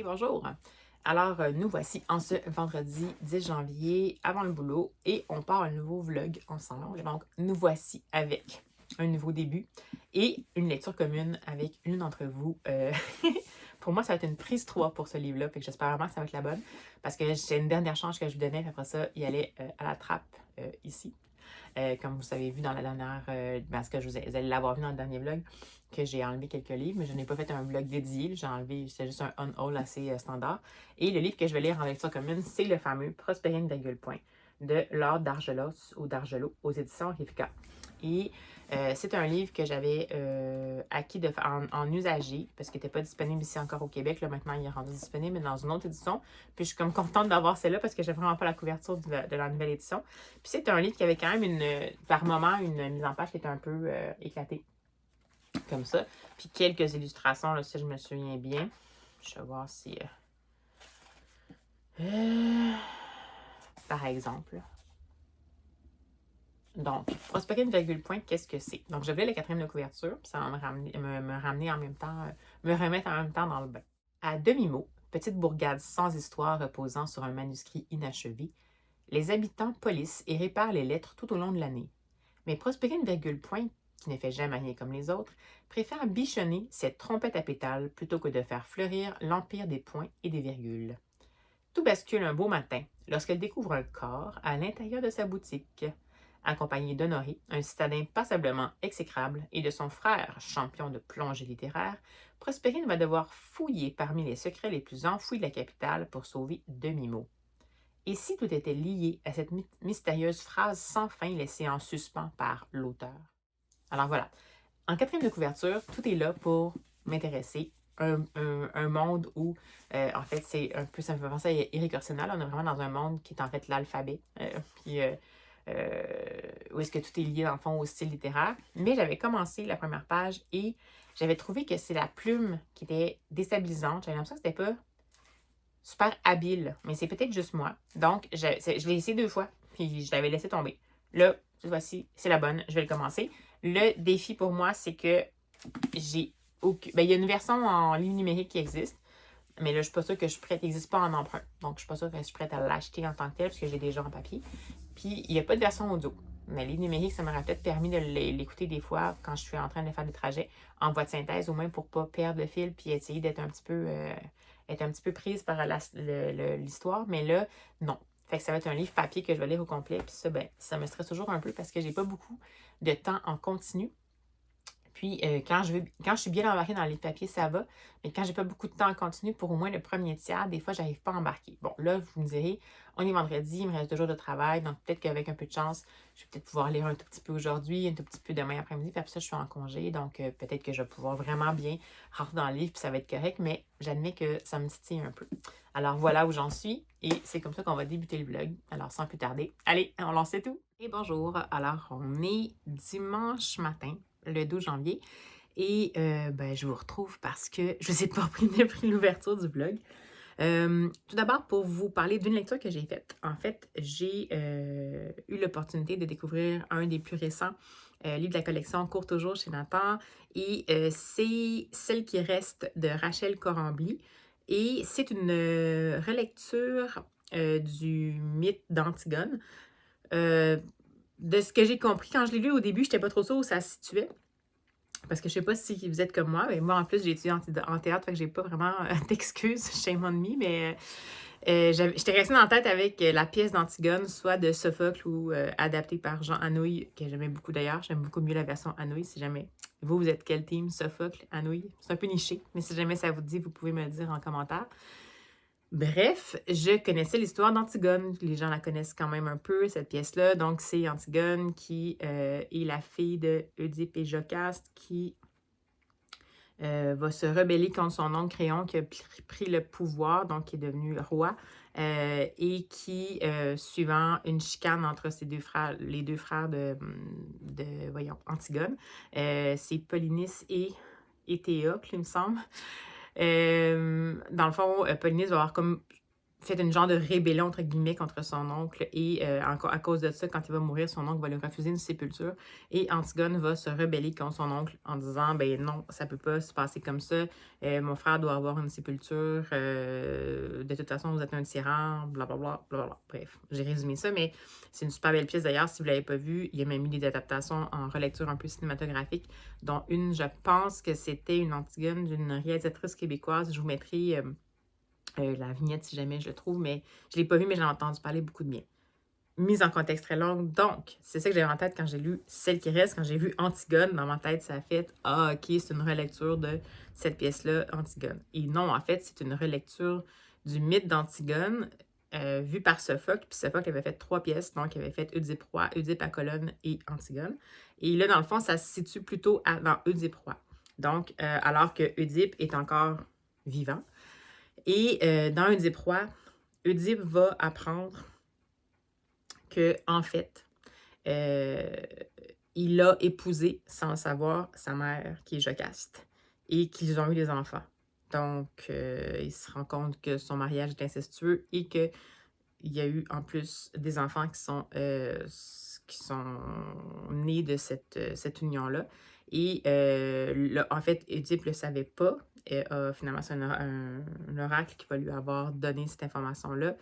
bonjour! Alors, nous voici en ce vendredi 10 janvier, avant le boulot, et on part un nouveau vlog ensemble. Donc, nous voici avec un nouveau début et une lecture commune avec l'une d'entre vous. Pour moi, ça va être une prise 3 pour ce livre-là, fait que j'espère vraiment que ça va être la bonne, parce que c'est une dernière chance que je vous donnais, puis après ça, il allait à la trappe ici. Comme vous avez vu dans la dernière, parce que vous allez l'avoir vu dans le dernier vlog, que j'ai enlevé quelques livres, mais je n'ai pas fait un vlog dédié. J'ai enlevé, c'était juste un on-haul assez standard. Et le livre que je vais lire en lecture commune, c'est le fameux Prospérer une virgule point de Laure d'Argelos ou d'Argelot aux éditions Rivka. Et c'est un livre que j'avais acquis en usager parce qu'il n'était pas disponible ici encore au Québec. Là, maintenant, il est rendu disponible dans une autre édition. Puis je suis comme contente d'avoir celle-là parce que j'ai vraiment pas la couverture de la nouvelle édition. Puis c'est un livre qui avait quand même par moment une mise en page qui était un peu éclatée, comme ça. Puis quelques illustrations, là, si je me souviens bien. Je vais voir si... par exemple... Donc, prospérer une virgule point, qu'est-ce que c'est? Donc, je vais la quatrième de couverture, puis ça va me ramener en même temps, me remettre en même temps dans le bain. À demi-mot, petite bourgade sans histoire reposant sur un manuscrit inachevé, les habitants polissent et réparent les lettres tout au long de l'année. Mais prospérer une virgule point, qui ne fait jamais rien comme les autres, préfère bichonner cette trompette à pétales plutôt que de faire fleurir l'empire des points et des virgules. Tout bascule un beau matin lorsqu'elle découvre un corps à l'intérieur de sa boutique. Accompagné d'Honoré, un citadin passablement exécrable, et de son frère, champion de plongée littéraire, Prospérine va devoir fouiller parmi les secrets les plus enfouis de la capitale pour sauver Demi-Mot. Et si tout était lié à cette mystérieuse phrase sans fin laissée en suspens par l'auteur? Alors voilà, en quatrième de couverture, tout est là pour m'intéresser. Un monde où, en fait, c'est un peu, ça me fait penser à Éric Orsena. On est vraiment dans un monde qui est en fait l'alphabet, puis où est-ce que tout est lié, dans le fond, au style littéraire. Mais j'avais commencé la première page et j'avais trouvé que c'est la plume qui était déstabilisante. J'avais l'impression que c'était pas super habile, mais c'est peut-être juste moi. Donc, je l'ai essayé 2 fois, puis je l'avais laissé tomber. Là, cette fois-ci, c'est la bonne, je vais le commencer. Le défi pour moi, c'est que j'ai aucune... Ben, il y a une version en livre numérique qui existe, mais là, je suis pas sûre que je suis prête. Il n'existe pas en emprunt. Donc, je suis pas sûre que je suis prête à l'acheter en tant que tel, parce que j'ai déjà en papier. Puis, il n'y a pas de version audio. Mais livre numérique, ça m'aurait peut-être permis de l'écouter des fois quand je suis en train de faire des trajets en voie de synthèse, au moins pour pas perdre le fil, puis essayer d'être être un petit peu prise par l'histoire. Mais là, non. Fait que ça va être un livre papier que je vais lire au complet. Puis ça, ben, ça me stresse toujours un peu parce que j'ai pas beaucoup de temps en continu. Puis, quand je suis bien embarquée dans les papiers, ça va. Mais quand j'ai pas beaucoup de temps en continu, pour au moins le premier tiers, des fois, j'arrive pas à embarquer. Bon, là, vous me direz, on est vendredi, il me reste 2 jours de travail. Donc, peut-être qu'avec un peu de chance, je vais peut-être pouvoir lire un tout petit peu aujourd'hui, un tout petit peu demain après-midi. Puis après ça, je suis en congé. Donc, peut-être que je vais pouvoir vraiment bien rentrer dans le livre, puis ça va être correct. Mais j'admets que ça me titille un peu. Alors, voilà où j'en suis. Et c'est comme ça qu'on va débuter le vlog. Alors, sans plus tarder, allez, on lance tout. Et bonjour. Alors, on est dimanche matin, le 12 janvier. Et ben, je vous retrouve parce que je ne vous ai pas pris l'ouverture du vlog. Tout d'abord, pour vous parler d'une lecture que j'ai faite. En fait, j'ai eu l'opportunité de découvrir un des plus récents livres de la collection Court toujours chez Nathan. Et c'est Celle qui reste de Rachel Corambly. Et c'est une relecture du mythe d'Antigone. De ce que j'ai compris, quand je l'ai lu au début, je n'étais pas trop sûre où ça se situait. Parce que je sais pas si vous êtes comme moi, mais moi en plus j'ai étudié en théâtre, fait que j'ai pas vraiment d'excuses, shame on me, mais j'étais restée dans la tête avec la pièce d'Antigone, soit de Sophocle ou adaptée par Jean Anouilh, que j'aimais beaucoup d'ailleurs. J'aime beaucoup mieux la version Anouilh, si jamais vous êtes quel team, Sophocle, Anouilh. C'est un peu niché, mais si jamais ça vous dit, vous pouvez me le dire en commentaire. Bref, je connaissais l'histoire d'Antigone. Les gens la connaissent quand même un peu, cette pièce-là. Donc, c'est Antigone qui est la fille de Oedipe et Jocaste qui va se rebeller contre son oncle Créon qui a pris le pouvoir, donc qui est devenu roi, et qui, suivant une chicane entre les deux frères de voyons, Antigone, c'est Polynice et Théocle, il me semble. Dans le fond, Polynice va avoir comme fait une genre de rébellion, entre guillemets, contre son oncle. Et à cause de ça, quand il va mourir, son oncle va lui refuser une sépulture. Et Antigone va se rebeller contre son oncle en disant, ben non, ça peut pas se passer comme ça. Mon frère doit avoir une sépulture. De toute façon, vous êtes un tyran, blablabla, blablabla. Bref, j'ai résumé ça, mais c'est une super belle pièce d'ailleurs. Si vous l'avez pas vue, il y a même eu des adaptations en relecture un peu cinématographique, dont une, je pense que c'était une Antigone d'une réalisatrice québécoise. Je vous mettrai la vignette si jamais je le trouve, mais je ne l'ai pas vu, mais j'en ai entendu parler beaucoup de bien. Mise en contexte très longue, donc c'est ça que j'avais en tête quand j'ai lu Celle qui reste. Quand j'ai vu Antigone, dans ma tête, ça a fait « Ah, ok, c'est une relecture de cette pièce-là, Antigone ». Et non, en fait, c'est une relecture du mythe d'Antigone vu par Sophocle. Puis Sophocle avait fait 3 pièces, donc il avait fait Oedipe roi, Oedipe à Colonne et Antigone. Et là, dans le fond, ça se situe plutôt dans Oedipe roi. Donc, alors que Oedipe est encore vivant. Et dans Oedipe roi, Oedipe va apprendre que, en fait, il a épousé, sans le savoir, sa mère, qui est Jocaste, et qu'ils ont eu des enfants. Donc, il se rend compte que son mariage est incestueux et qu'il y a eu, en plus, des enfants qui sont nés de cette union-là. Et, en fait, Oedipe ne le savait pas. Finalement, c'est un oracle qui va lui avoir donné cette information-là.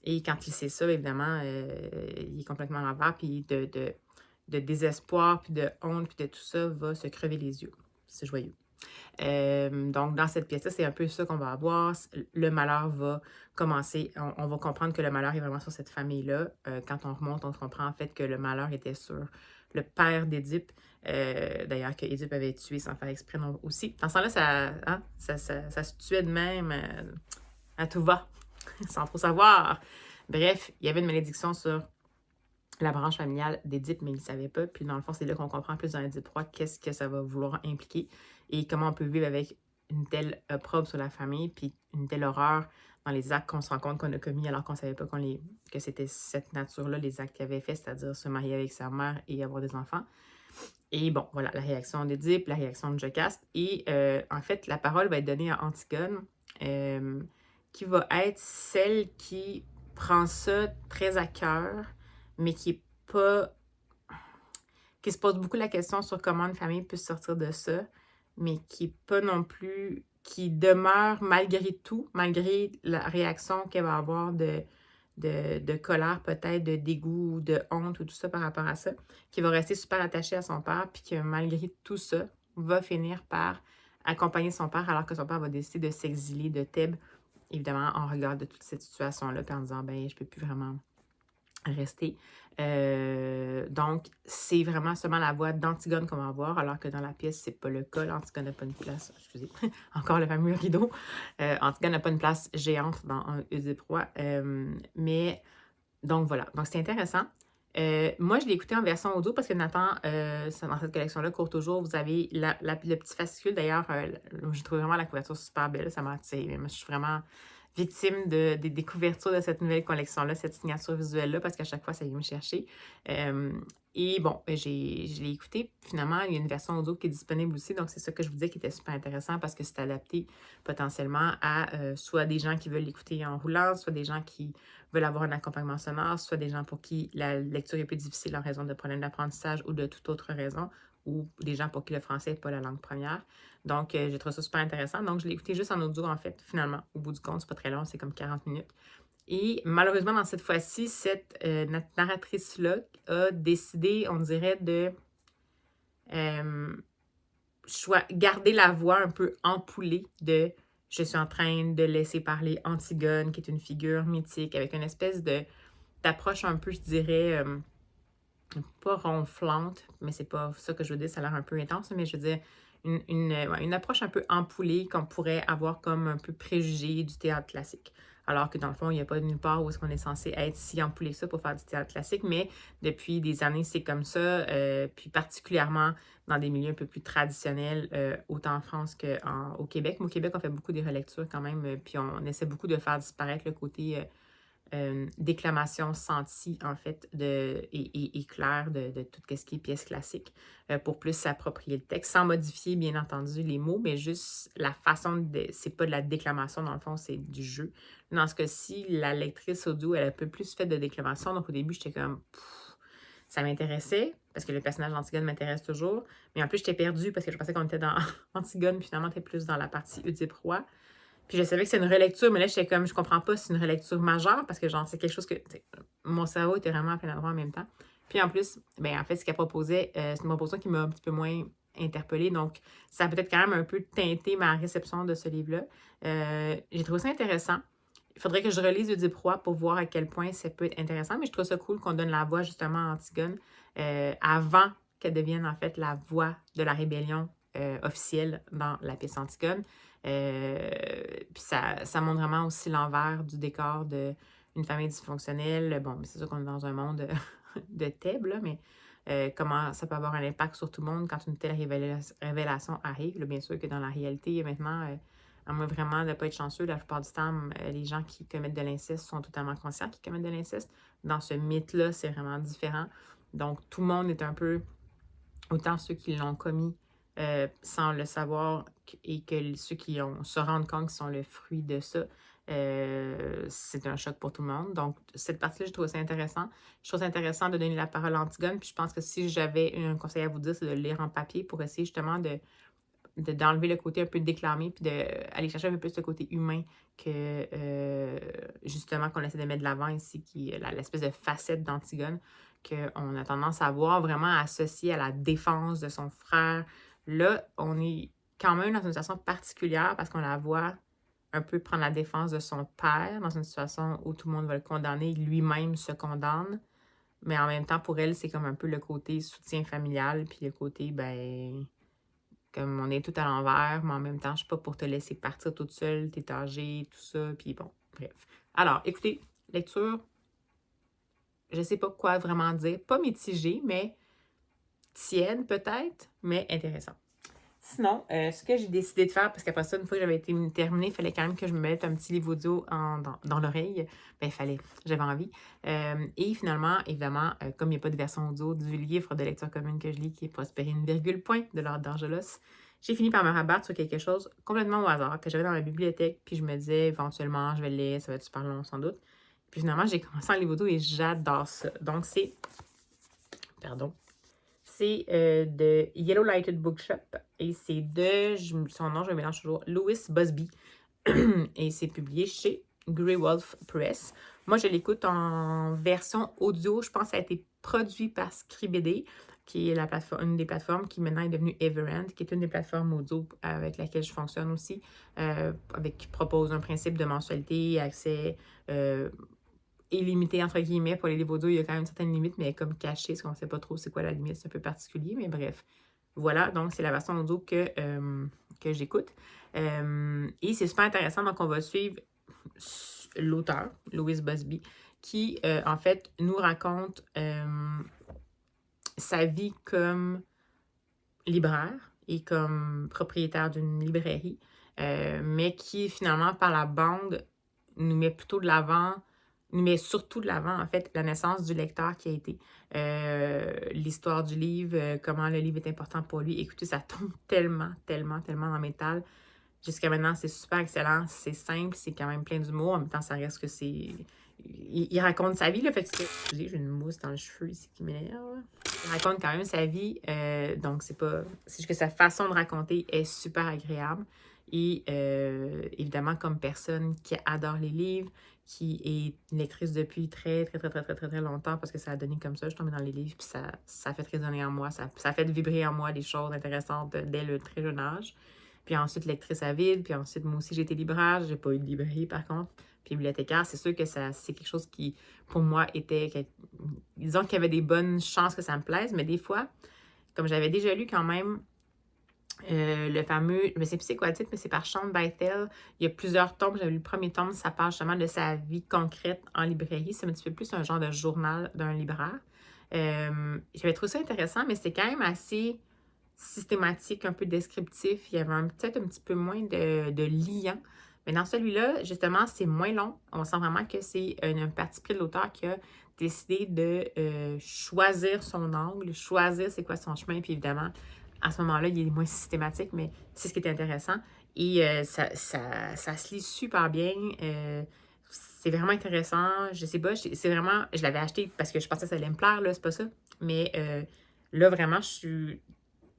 Et quand il sait ça, évidemment, il est complètement à l'envers, puis de désespoir, puis de honte, puis de tout ça, va se crever les yeux. C'est joyeux. Donc, dans cette pièce-là, c'est un peu ça qu'on va avoir. Le malheur va commencer. On va comprendre que le malheur est vraiment sur cette famille-là. Quand on remonte, on comprend en fait que le malheur était sur le père d'Édipe. D'ailleurs, que Édipe avait tué sans faire exprès aussi. Dans ce temps-là, ça se tuait de même à tout va, sans trop savoir. Bref, il y avait une malédiction sur la branche familiale d'Édipe, mais il ne savait pas. Puis dans le fond, c'est là qu'on comprend plus dans Édipe roi qu'est-ce que ça va vouloir impliquer et comment on peut vivre avec une telle opprobre sur la famille, puis une telle horreur dans les actes qu'on se rend compte qu'on a commis alors qu'on ne savait pas que c'était cette nature-là, les actes qu'il avait fait, c'est-à-dire se marier avec sa mère et avoir des enfants. Et bon, voilà, la réaction d'Édipe, la réaction de Jocaste. Et en fait, la parole va être donnée à Antigone, qui va être celle qui prend ça très à cœur, mais qui est pas. Qui se pose beaucoup la question sur comment une famille peut sortir de ça, mais qui est pas non plus. Qui demeure malgré tout, malgré la réaction qu'elle va avoir de colère, peut-être, de dégoût, de honte ou tout ça par rapport à ça, qui va rester super attachée à son père, puis que malgré tout ça, va finir par accompagner son père alors que son père va décider de s'exiler de Thèbes, évidemment, en regard de toute cette situation-là, puis en disant, ben, je peux plus vraiment rester. Donc, c'est vraiment seulement la voix d'Antigone qu'on va voir, alors que dans la pièce, c'est pas le cas. Antigone n'a pas une place, excusez, encore le fameux rideau. Antigone n'a pas une place géante dans un Oedipe roi. Mais, donc voilà. Donc, c'est intéressant. Moi, je l'ai écouté en version audio parce que Nathan, dans cette collection-là, court toujours, vous avez le petit fascicule. D'ailleurs, j'ai trouvé vraiment la couverture super belle. Ça m'a attiré. Moi, je suis vraiment victime des couvertures de cette nouvelle collection-là, cette signature visuelle-là, parce qu'à chaque fois, ça vient me chercher. Et bon, je l'ai écouté. Finalement, il y a une version audio qui est disponible aussi. Donc, c'est ça que je vous disais qui était super intéressant parce que c'est adapté potentiellement à soit des gens qui veulent l'écouter en roulant, soit des gens qui veulent avoir un accompagnement sonore, soit des gens pour qui la lecture est plus difficile en raison de problèmes d'apprentissage ou de toute autre raison, ou des gens pour qui le français n'est pas la langue première. Donc, j'ai trouvé ça super intéressant. Donc, je l'ai écouté juste en audio, en fait, finalement. Au bout du compte, c'est pas très long, c'est comme 40 minutes. Et malheureusement, dans cette fois-ci, cette narratrice-là a décidé, on dirait, de garder la voix un peu empoulée de « je suis en train de laisser parler Antigone », qui est une figure mythique, avec une espèce d'approche un peu, je dirais, pas ronflante, mais c'est pas ça que je veux dire, ça a l'air un peu intense, mais je veux dire une approche un peu ampoulée qu'on pourrait avoir comme un peu préjugé du théâtre classique. Alors que dans le fond, il n'y a pas nulle part où est-ce qu'on est censé être si ampoulé que ça pour faire du théâtre classique, mais depuis des années, c'est comme ça, puis particulièrement dans des milieux un peu plus traditionnels, autant en France qu'au Québec. Mais au Québec, on fait beaucoup des relectures quand même, puis on essaie beaucoup de faire disparaître le côté déclamation sentie, en fait, et claire de tout ce qui est pièce classique pour plus s'approprier le texte, sans modifier, bien entendu, les mots, mais juste la façon de... C'est pas de la déclamation, dans le fond, c'est du jeu. Dans ce cas-ci, la lectrice audio, elle a un peu plus fait de déclamation, donc au début, j'étais comme... ça m'intéressait, parce que le personnage d'Antigone m'intéresse toujours, mais en plus, j'étais perdue parce que je pensais qu'on était dans Antigone, puis finalement, t'es plus dans la partie Oedipe-Roi. Puis je savais que c'est une relecture, mais là, j'étais comme, je comprends pas si c'est une relecture majeure, parce que genre, c'est quelque chose que, mon cerveau était vraiment à plein endroit en même temps. Puis en plus, ben en fait, ce qu'elle proposait, c'est une proposition qui m'a un petit peu moins interpellée, donc ça a peut-être quand même un peu teinté ma réception de ce livre-là. J'ai trouvé ça intéressant. Il faudrait que je relise Oedipe Roi pour voir à quel point ça peut être intéressant, mais je trouve ça cool qu'on donne la voix justement à Antigone avant qu'elle devienne en fait la voix de la rébellion officielle dans la pièce Antigone. Puis ça montre vraiment aussi l'envers du décor d'une famille dysfonctionnelle. Bon, c'est sûr qu'on est dans un monde de Thèbes, là, mais comment ça peut avoir un impact sur tout le monde quand une telle révélation arrive. Là, bien sûr que dans la réalité, maintenant, à moins vraiment de ne pas être chanceux, la plupart du temps, les gens qui commettent de l'inceste sont totalement conscients qu'ils commettent de l'inceste. Dans ce mythe-là, c'est vraiment différent. Donc, tout le monde est un peu, autant ceux qui l'ont commis sans le savoir et que ceux qui se rendent compte qu'ils sont le fruit de ça, c'est un choc pour tout le monde. Donc, cette partie-là, je trouve ça intéressant. Je trouve ça intéressant de donner la parole à Antigone, puis je pense que si j'avais un conseil à vous dire, c'est de le lire en papier pour essayer justement d'enlever le côté un peu déclamé, puis d'aller chercher un peu plus le côté humain que justement qu'on essaie de mettre de l'avant ici, qui est l'espèce de facette d'Antigone qu'on a tendance à voir vraiment associée à la défense de son frère. Là, on est quand même dans une situation particulière parce qu'on la voit un peu prendre la défense de son père dans une situation où tout le monde va le condamner, lui-même se condamne. Mais en même temps, pour elle, c'est comme un peu le côté soutien familial, puis le côté, ben, comme on est tout à l'envers, mais en même temps, je suis pas pour te laisser partir toute seule, t'es âgée, tout ça, puis bon, bref. Alors, écoutez, lecture, je sais pas quoi vraiment dire, pas mitigée, mais tiède peut-être, mais intéressant. Sinon, ce que j'ai décidé de faire, parce qu'après ça, une fois que j'avais été terminée, il fallait quand même que je me mette un petit livre audio dans l'oreille. Ben, il fallait, j'avais envie. Et finalement, évidemment, comme il n'y a pas de version audio du livre de lecture commune que je lis, qui est Prospérer une virgule point de l'ordre d'Argelos, j'ai fini par me rabattre sur quelque chose complètement au hasard que j'avais dans ma bibliothèque, puis je me disais, éventuellement, je vais le lire, ça va être super long sans doute. Puis finalement, j'ai commencé en livre audio et j'adore ça. Donc, pardon, c'est de Yellow Lighted Bookshop et c'est son nom, je le mélange toujours, Louis Busby. Et c'est publié chez Grey Wolf Press. Moi, je l'écoute en version audio. Je pense que ça a été produit par Scribd, qui est une des plateformes qui maintenant est devenue Everend, qui est une des plateformes audio avec laquelle je fonctionne aussi, qui propose un principe de mensualité, accès illimité, entre guillemets. Pour les livres audio, il y a quand même une certaine limite, mais elle est comme cachée, parce qu'on ne sait pas trop c'est quoi la limite, c'est un peu particulier, mais bref. Voilà, donc c'est la version audio que j'écoute. Et c'est super intéressant, donc on va suivre l'auteur, Louis Busby, qui, en fait, nous raconte sa vie comme libraire et comme propriétaire d'une librairie, mais qui, finalement, par la bande, nous met plutôt de l'avant, nous met surtout de l'avant, en fait, la naissance du lecteur qui a été, l'histoire du livre, comment le livre est important pour lui. Écoutez, ça tombe tellement, tellement, tellement dans métal. Jusqu'à maintenant, c'est super excellent, c'est simple, c'est quand même plein d'humour. En même temps, ça reste que c'est... Il raconte sa vie, là, fait que j'ai une mousse dans le cheveu ici qui m'énerve. Il raconte quand même sa vie, donc c'est juste que sa façon de raconter est super agréable. Et évidemment, comme personne qui adore les livres, qui est lectrice depuis très, très, très, très, très, très, très longtemps, parce que ça a donné comme ça, je suis tombée dans les livres, puis ça a fait résonner en moi, ça a fait vibrer en moi des choses intéressantes dès le très jeune âge. Puis ensuite, lectrice avide, puis ensuite, moi aussi, j'ai été libraire, j'ai pas eu de librairie, par contre. Puis bibliothécaire, c'est sûr que c'est quelque chose qui, pour moi, disons qu'il y avait des bonnes chances que ça me plaise, mais des fois, comme j'avais déjà lu quand même le fameux, je ne sais plus c'est quoi le titre, mais c'est par Sean Bythell. Il y a plusieurs tomes. J'avais lu le premier tome, ça parle justement de sa vie concrète en librairie. C'est un petit peu plus un genre de journal d'un libraire. J'avais trouvé ça intéressant, mais c'était quand même assez systématique, un peu descriptif. Il y avait peut-être un petit peu moins de liant. Mais dans celui-là, justement, c'est moins long. On sent vraiment que c'est un parti pris de l'auteur qui a décidé de choisir son angle, choisir c'est quoi son chemin, puis évidemment, à ce moment-là, il est moins systématique, mais c'est ce qui est intéressant. Et ça se lit super bien. C'est vraiment intéressant. Je sais pas, c'est vraiment. Je l'avais acheté parce que je pensais que ça allait me plaire, là, c'est pas ça. Mais là, vraiment, je suis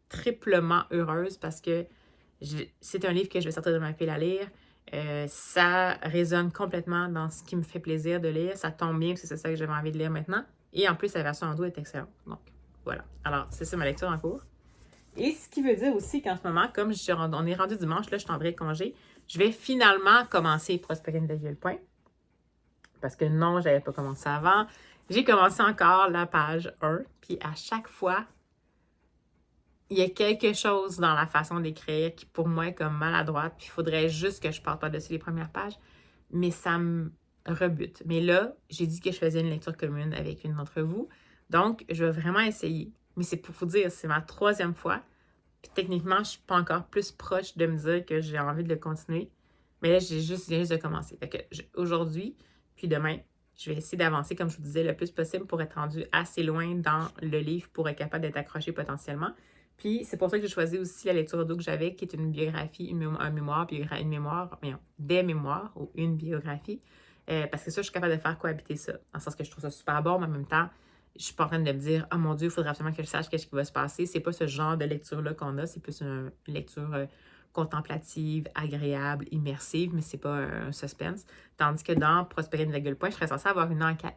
triplement heureuse parce que c'est un livre que je vais sortir de ma pile à lire. Ça résonne complètement dans ce qui me fait plaisir de lire. Ça tombe bien parce que c'est ça que j'avais envie de lire maintenant. Et en plus, la version en dos est excellente. Donc, voilà. Alors, c'est ça ma lecture en cours. Et ce qui veut dire aussi qu'en ce moment, comme on est rendu dimanche, là, je suis en vrai congé, je vais finalement commencer Prospérer une point. Parce que non, je n'avais pas commencé avant. J'ai commencé encore la page 1. Puis à chaque fois, il y a quelque chose dans la façon d'écrire qui, pour moi, est comme maladroite. Puis il faudrait juste que je parte par-dessus les premières pages. Mais ça me rebute. Mais là, j'ai dit que je faisais une lecture commune avec une d'entre vous. Donc, je vais vraiment essayer. Mais c'est pour vous dire, c'est ma 3e fois. Puis techniquement, je suis pas encore plus proche de me dire que j'ai envie de le continuer. Mais là, viens juste de commencer. Fait que aujourd'hui, puis demain, je vais essayer d'avancer, comme je vous disais, le plus possible pour être rendu assez loin dans le livre pour être capable d'être accroché potentiellement. Puis c'est pour ça que j'ai choisi aussi la lecture audio que j'avais, qui est une biographie, des mémoires ou une biographie. Parce que ça, je suis capable de faire cohabiter ça. Dans le sens que je trouve ça super bon, mais en même temps, je suis pas en train de me dire « Oh mon Dieu, il faudrait absolument que je sache qu'est-ce qui va se passer. » C'est pas ce genre de lecture-là qu'on a. C'est plus une lecture contemplative, agréable, immersive, mais c'est pas un suspense. Tandis que dans Prospérer une point, je serais censée avoir une enquête.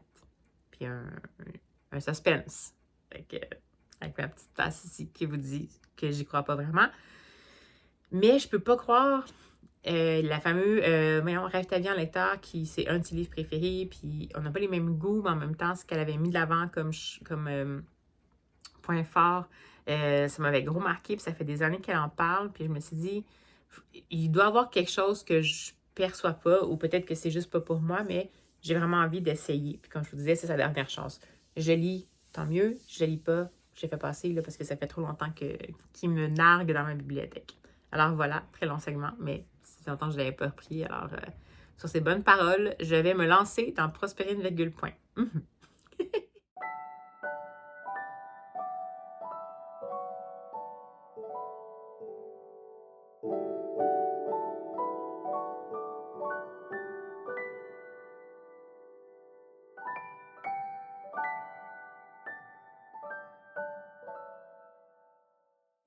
Puis un suspense. Fait que, avec ma petite face ici qui vous dit que j'y crois pas vraiment. Mais je peux pas croire la fameuse Rêve ta vie en lecteur, qui c'est un de ses livres préférés, puis on n'a pas les mêmes goûts, mais en même temps, ce qu'elle avait mis de l'avant comme point fort, ça m'avait gros marqué, puis ça fait des années qu'elle en parle, puis je me suis dit, il doit y avoir quelque chose que je perçois pas, ou peut-être que c'est juste pas pour moi, mais j'ai vraiment envie d'essayer. Puis comme je vous disais, c'est sa dernière chance. Je lis, tant mieux, je lis pas, j'ai fait passer, là, parce que ça fait trop longtemps qu'il me nargue dans ma bibliothèque. Alors voilà, très long segment, mais si longtemps que je ne l'avais pas repris. Alors, sur ces bonnes paroles, je vais me lancer dans Prospérer une point.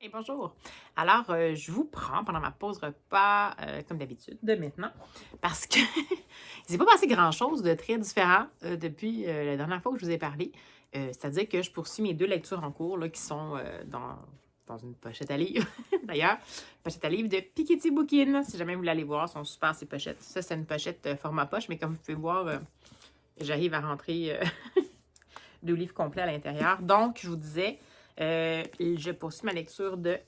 Et bonjour! Alors, je vous prends pendant ma pause repas, comme d'habitude, de maintenant, parce que il s'est pas passé grand-chose de très différent depuis la dernière fois que je vous ai parlé. C'est-à-dire que je poursuis mes 2 lectures en cours, là, qui sont dans une pochette à livres, d'ailleurs. Pochette à livres de Piketty Bookin. Si jamais vous voulez aller voir, sont super ces pochettes. Ça, c'est une pochette format poche, mais comme vous pouvez voir, j'arrive à rentrer 2 livres complets à l'intérieur. Donc, je vous disais, je poursuis ma lecture de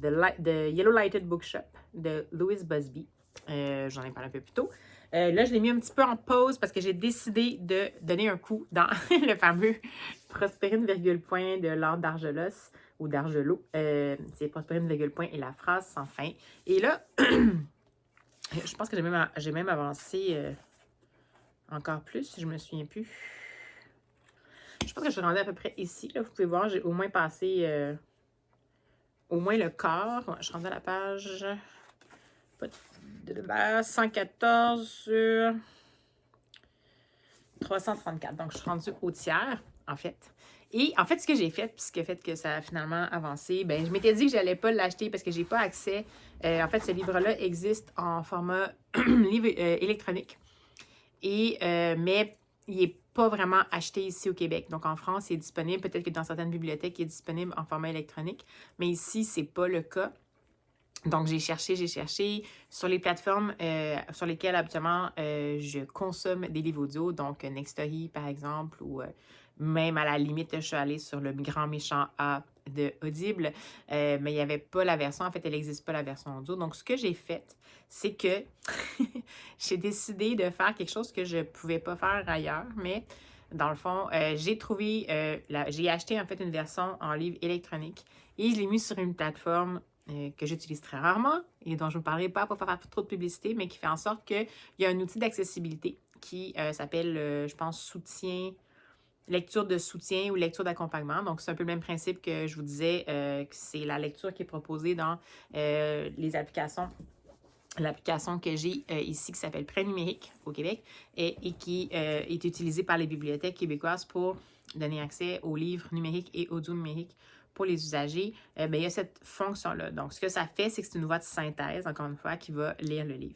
Yellow Lighted Bookshop de Louise Busby. J'en ai parlé un peu plus tôt. Là, je l'ai mis un petit peu en pause parce que j'ai décidé de donner un coup dans le fameux Prospérer une point de Laure d'Argelos ou d'Argelot. C'est Prospérer une point et la phrase sans fin. Et là, je pense que j'ai même avancé encore plus, si je me souviens plus. Je pense que je suis rendue à peu près ici. Là, vous pouvez voir, j'ai au moins passé au moins le quart. Ouais, je suis rendue à la page 114 sur 334. Donc, je suis rendue au tiers, en fait. Et en fait, ce que j'ai fait, puis ce qui a fait que ça a finalement avancé, ben je m'étais dit que je n'allais pas l'acheter parce que j'ai pas accès. En fait, ce livre-là existe en format livre électronique. Mais il n'est pas vraiment acheté ici au Québec. Donc, en France, il est disponible. Peut-être que dans certaines bibliothèques, il est disponible en format électronique. Mais ici, ce n'est pas le cas. Donc, j'ai cherché sur les plateformes sur lesquelles, habituellement, je consomme des livres audio. Donc, Nextory, par exemple, ou même à la limite, je suis allée sur le grand méchant A de Audible. Mais il n'y avait pas la version. En fait, elle n'existe pas, la version audio. Donc, ce que j'ai fait, c'est que j'ai décidé de faire quelque chose que je ne pouvais pas faire ailleurs, mais dans le fond, j'ai acheté en fait une version en livre électronique et je l'ai mis sur une plateforme que j'utilise très rarement et dont je ne vous parlerai pas pour faire trop de publicité, mais qui fait en sorte qu'il y a un outil d'accessibilité qui s'appelle, je pense, lecture de soutien ou lecture d'accompagnement. Donc, c'est un peu le même principe que je vous disais, que c'est la lecture qui est proposée dans les applications. L'application que j'ai ici qui s'appelle Prêt numérique au Québec et qui est utilisée par les bibliothèques québécoises pour donner accès aux livres numériques et audio numériques pour les usagers. Il y a cette fonction-là. Donc, ce que ça fait, c'est que c'est une voix de synthèse, encore une fois, qui va lire le livre.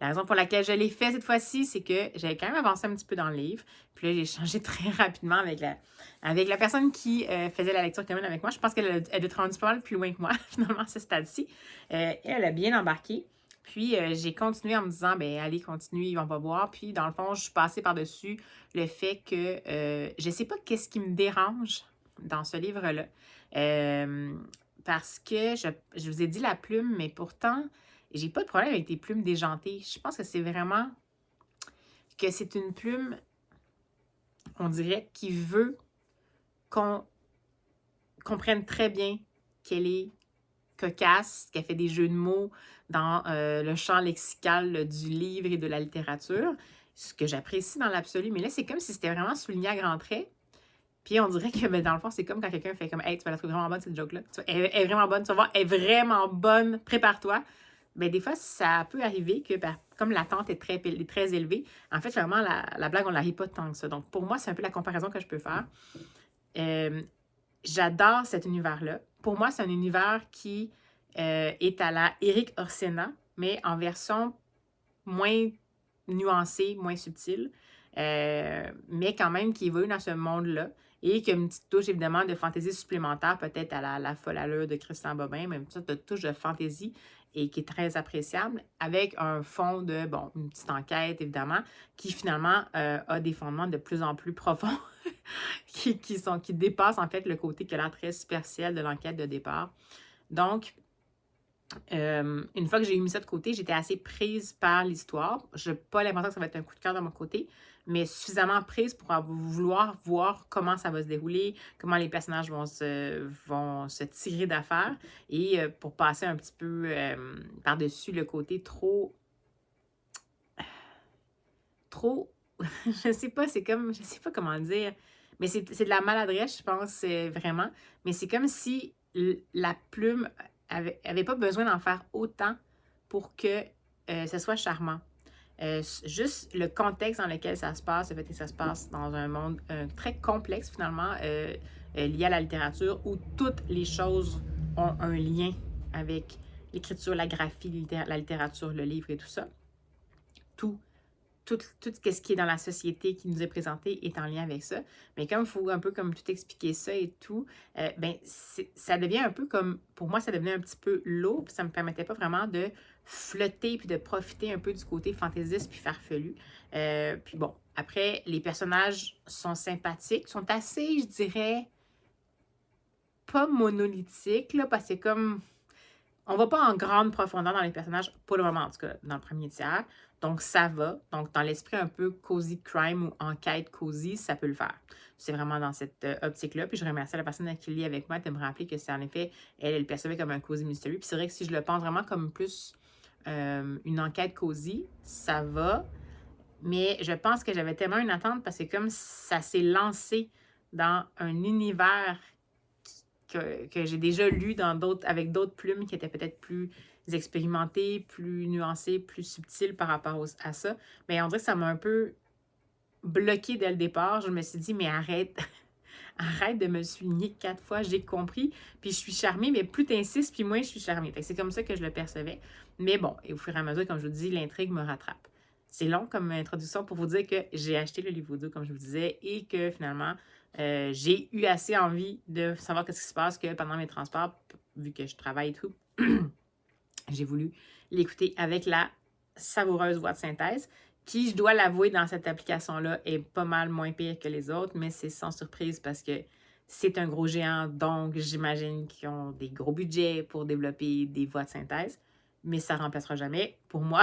La raison pour laquelle je l'ai fait cette fois-ci, c'est que j'avais quand même avancé un petit peu dans le livre. Puis là, j'ai changé très rapidement avec la personne qui faisait la lecture commune avec moi. Je pense qu'elle doit être rendue pas mal plus loin que moi, finalement, à ce stade-ci. Elle a bien embarqué. Puis, j'ai continué en me disant, ben allez, continue, on va voir. Puis, dans le fond, je suis passée par-dessus le fait que je ne sais pas qu'est-ce qui me dérange dans ce livre-là. Parce que je vous ai dit la plume, mais pourtant, j'ai pas de problème avec tes plumes déjantées. Je pense que c'est vraiment que c'est une plume, on dirait, qui veut qu'on comprenne très bien qu'elle est cocasse, qu'elle fait des jeux de mots dans le champ lexical du livre et de la littérature, ce que j'apprécie dans l'absolu. Mais là, c'est comme si c'était vraiment souligné à grands traits. Puis on dirait que, ben, dans le fond, c'est comme quand quelqu'un fait comme « Hey, tu vas la trouver vraiment bonne, cette joke-là. Elle est vraiment bonne, tu vas voir, elle est vraiment bonne, prépare-toi. » Ben, des fois, ça peut arriver que, ben, comme l'attente est très élevée, en fait, vraiment, la blague, on ne la rit pas tant que ça. Donc, pour moi, c'est un peu la comparaison que je peux faire. J'adore cet univers-là. Pour moi, c'est un univers qui est à la Erik Orsena, mais en moins nuancée, moins subtile, mais quand même qui évolue dans ce monde-là et qui a une petite touche, évidemment, de fantaisie supplémentaire, peut-être à la folle allure de Christian Bobin, même une petite touche de fantaisie et qui est très appréciable, avec un fond de, bon, une petite enquête, évidemment, qui finalement a des fondements de plus en plus profonds qui dépassent, en fait, le côté qui a l'air très superficiel de l'enquête de départ. Donc, une fois que j'ai mis ça de côté, j'étais assez prise par l'histoire. Je n'ai pas l'impression que ça va être un coup de cœur de mon côté, mais suffisamment prise pour vouloir voir comment ça va se dérouler, comment les personnages vont se tirer d'affaire et pour passer un petit peu par-dessus le côté trop, je sais pas, c'est comme, je sais pas comment dire, mais c'est de la maladresse, je pense, vraiment. Mais c'est comme si la plume avait pas besoin d'en faire autant pour que ce soit charmant. Juste le contexte dans lequel ça se passe, le fait que ça se passe dans un monde très complexe, finalement, lié à la littérature, où toutes les choses ont un lien avec l'écriture, la graphie, la littérature, le livre et tout ça. Tout ce qui est dans la société qui nous est présenté est en lien avec ça. Mais comme il faut un peu comme tout expliquer ça et tout, ben ça devient un peu comme, pour moi, ça devenait un petit peu lourd, puis ça ne me permettait pas vraiment de flotter puis de profiter un peu du côté fantaisiste puis farfelu. Puis bon, après, les personnages sont sympathiques, sont assez, je dirais, pas monolithiques, là, parce que comme on va pas en grande profondeur dans les personnages, pour le moment, en tout cas, dans le premier tiers. Donc, ça va. Donc, dans l'esprit un peu cozy crime ou enquête cozy, ça peut le faire. C'est vraiment dans cette optique-là. Puis, je remercie la personne qui lit avec moi de me rappeler que c'est en effet, elle le percevait comme un cozy mystery. Puis, c'est vrai que si je le pense vraiment comme plus une enquête cozy, ça va. Mais je pense que j'avais tellement une attente parce que comme ça s'est lancé dans un univers que j'ai déjà lu avec d'autres plumes qui étaient peut-être plus expérimentées, plus nuancées, plus subtiles par rapport à ça. Mais on dirait que ça m'a un peu bloqué dès le départ. Je me suis dit, mais arrête, arrête de me souligner 4 fois, j'ai compris. Puis je suis charmée, mais plus tu insistes, puis moins je suis charmée. C'est comme ça que je le percevais. Mais bon, et au fur et à mesure, comme je vous dis, l'intrigue me rattrape. C'est long comme introduction pour vous dire que j'ai acheté le livre audio, comme je vous disais, et que finalement, j'ai eu assez envie de savoir ce qui se passe que pendant mes transports, vu que je travaille et tout, j'ai voulu l'écouter avec la savoureuse voix de synthèse, qui, je dois l'avouer, dans cette application-là, est pas mal moins pire que les autres, mais c'est sans surprise parce que c'est un gros géant, donc j'imagine qu'ils ont des gros budgets pour développer des voix de synthèse, mais ça ne remplacera jamais, pour moi,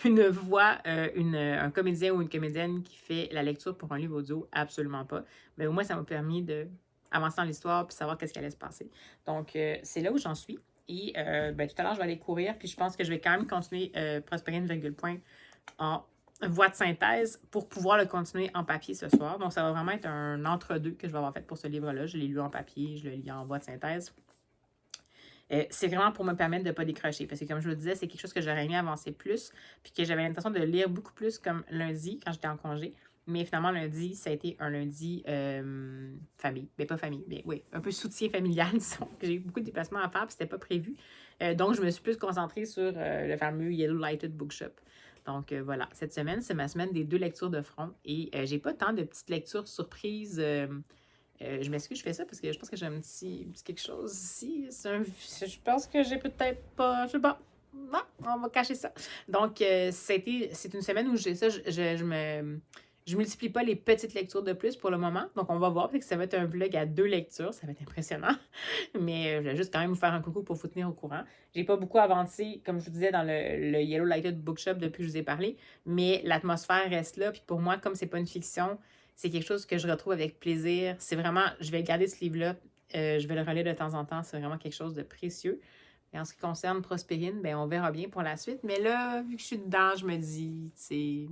une voix, un comédien ou une comédienne qui fait la lecture pour un livre audio, absolument pas. Mais au moins, ça m'a permis d'avancer dans l'histoire et savoir qu'est-ce qui allait se passer. Donc, c'est là où j'en suis. Et tout à l'heure, je vais aller courir, puis je pense que je vais quand même continuer Prospérer une virgule point en voie de synthèse pour pouvoir le continuer en papier ce soir. Donc, ça va vraiment être un entre-deux que je vais avoir fait pour ce livre-là. Je l'ai lu en papier, je le lis en voie de synthèse. C'est vraiment pour me permettre de ne pas décrocher. Parce que comme je le disais, c'est quelque chose que j'aurais aimé avancer plus. Puis que j'avais l'intention de lire beaucoup plus comme lundi, quand j'étais en congé. Mais finalement, lundi, ça a été un lundi famille. Mais pas famille, mais oui, un peu soutien familial, disons. J'ai eu beaucoup de déplacements à faire, puis c'était pas prévu. Donc, je me suis plus concentrée sur le fameux Yellow Lighted Bookshop. Donc, voilà. Cette semaine, c'est ma semaine des 2 lectures de front. Et j'ai pas tant de petites lectures surprises. Je m'excuse, je fais ça parce que je pense que j'ai un petit quelque chose ici. Je pense que j'ai peut-être pas. Je sais pas. Non, on va cacher ça. Donc, c'est une semaine où j'ai ça. Je multiplie pas les petites lectures de plus pour le moment. Donc, on va voir. Peut-être que ça va être un vlog à 2 lectures. Ça va être impressionnant. Mais je vais juste quand même vous faire un coucou pour vous tenir au courant. J'ai pas beaucoup avancé, comme je vous disais, dans le Yellow Lighted Bookshop depuis que je vous ai parlé. Mais l'atmosphère reste là. Puis pour moi, comme c'est pas une fiction, c'est quelque chose que je retrouve avec plaisir. C'est vraiment, je vais garder ce livre-là. Je vais le relire de temps en temps. C'est vraiment quelque chose de précieux. Et en ce qui concerne Prospérine, ben on verra bien pour la suite. Mais là, vu que je suis dedans, je me dis, c'est...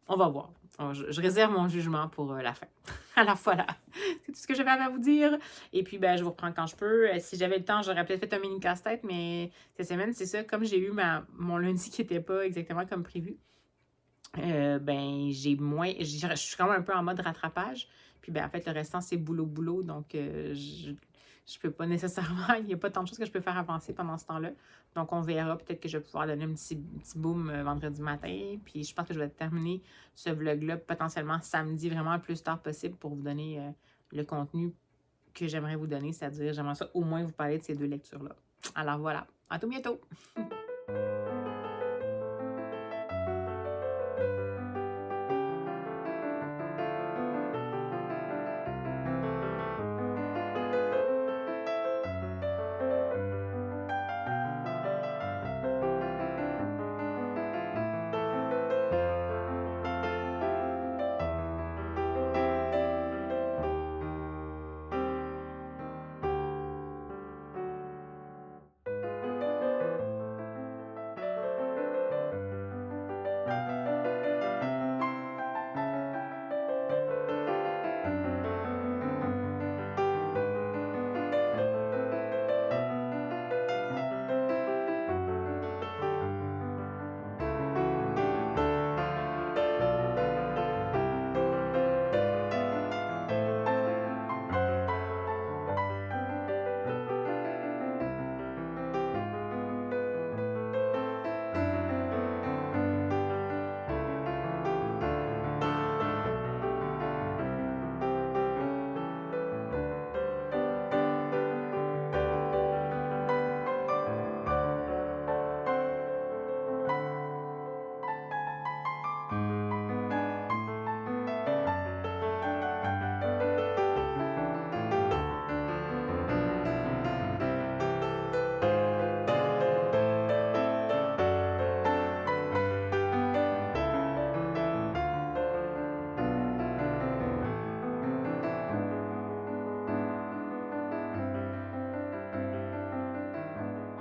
On va voir. Je réserve mon jugement pour la fin. Alors voilà, c'est tout ce que j'avais à vous dire. Et puis, ben, je vous reprends quand je peux. Si j'avais le temps, j'aurais peut-être fait un mini casse-tête, mais cette semaine, c'est ça. Comme j'ai eu mon lundi qui n'était pas exactement comme prévu, ben, j'ai moins. Je suis quand même un peu en mode rattrapage. Puis, ben, en fait, le restant, c'est boulot. Donc, je peux pas nécessairement. Il n'y a pas tant de choses que je peux faire avancer pendant ce temps-là. Donc, on verra. Peut-être que je vais pouvoir donner un petit boom vendredi matin. Puis, je pense que je vais terminer ce vlog-là potentiellement samedi, vraiment le plus tard possible pour vous donner le contenu que j'aimerais vous donner. C'est-à-dire, j'aimerais ça au moins vous parler de ces 2 lectures-là. Alors, voilà. À tout bientôt!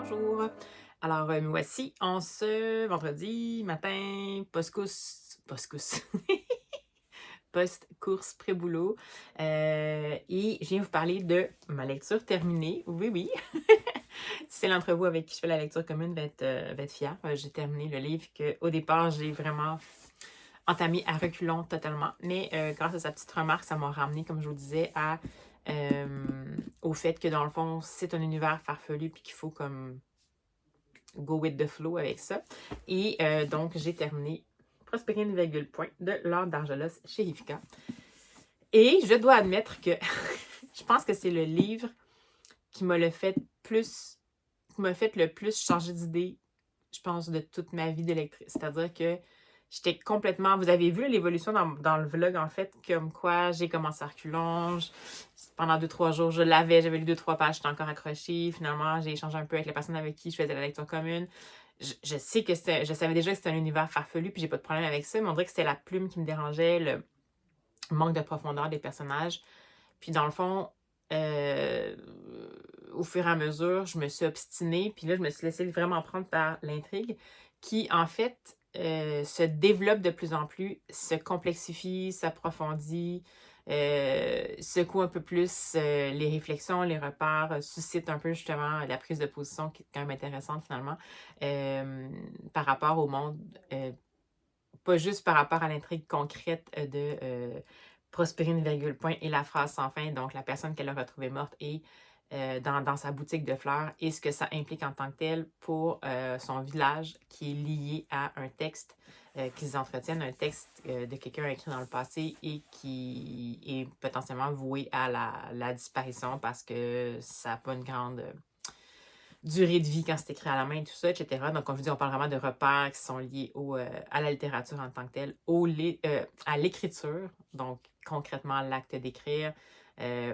Bonjour. Alors, nous voici en ce vendredi matin, post-course, post-course pré-boulot. Et je viens vous parler de ma lecture terminée. Oui. C'est l'entre-vous avec qui je fais la lecture commune va être fière. J'ai terminé le livre qu'au départ, j'ai vraiment entamé à reculons totalement. Mais grâce à sa petite remarque, ça m'a ramené, comme je vous disais, au fait que dans le fond, c'est un univers farfelu puis qu'il faut comme go with the flow avec ça. Et donc, j'ai terminé Prospérer une virgule point de Laure d'Argelos chez Rivka. Et je dois admettre que je pense que c'est le livre qui m'a fait le plus changer d'idée, je pense, de toute ma vie de lectrice. C'est-à-dire que j'étais complètement... Vous avez vu l'évolution dans le vlog, en fait, comme quoi j'ai commencé à reculons. Pendant 2-3 jours, j'avais lu 2-3 pages, j'étais encore accrochée. Finalement, j'ai échangé un peu avec la personne avec qui je faisais la lecture commune. Je sais que je savais déjà que c'était un univers farfelu, puis j'ai pas de problème avec ça, mais on dirait que c'était la plume qui me dérangeait, le manque de profondeur des personnages. Puis dans le fond, au fur et à mesure, je me suis obstinée, puis là, je me suis laissée vraiment prendre par l'intrigue qui, en fait, se développe de plus en plus, se complexifie, s'approfondit, secoue un peu plus les réflexions, les repères, suscite un peu justement la prise de position qui est quand même intéressante finalement par rapport au monde, pas juste par rapport à l'intrigue concrète de Prospérine, virgule, point, et la phrase sans fin, donc la personne qu'elle a retrouvée morte et dans sa boutique de fleurs et ce que ça implique en tant que tel pour son village qui est lié à un texte qu'ils entretiennent, un texte de quelqu'un écrit dans le passé et qui est potentiellement voué à la disparition parce que ça n'a pas une grande durée de vie quand c'est écrit à la main, tout ça, etc. Donc, comme je dis, on parle vraiment de repères qui sont liés à la littérature en tant que telle, à l'écriture, donc concrètement l'acte d'écrire,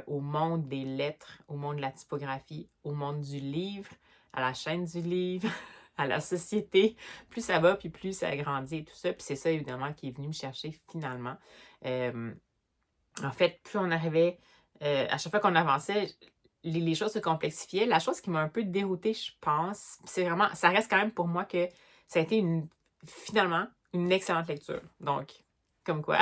au monde des lettres, au monde de la typographie, au monde du livre, à la chaîne du livre, à la société. Plus ça va, puis plus ça grandit et tout ça. Puis c'est ça, évidemment, qui est venu me chercher finalement. En fait, plus on arrivait, à chaque fois qu'on avançait, les choses se complexifiaient. La chose qui m'a un peu déroutée, je pense, c'est vraiment, ça reste quand même pour moi que ça a été finalement une excellente lecture. Donc, comme quoi,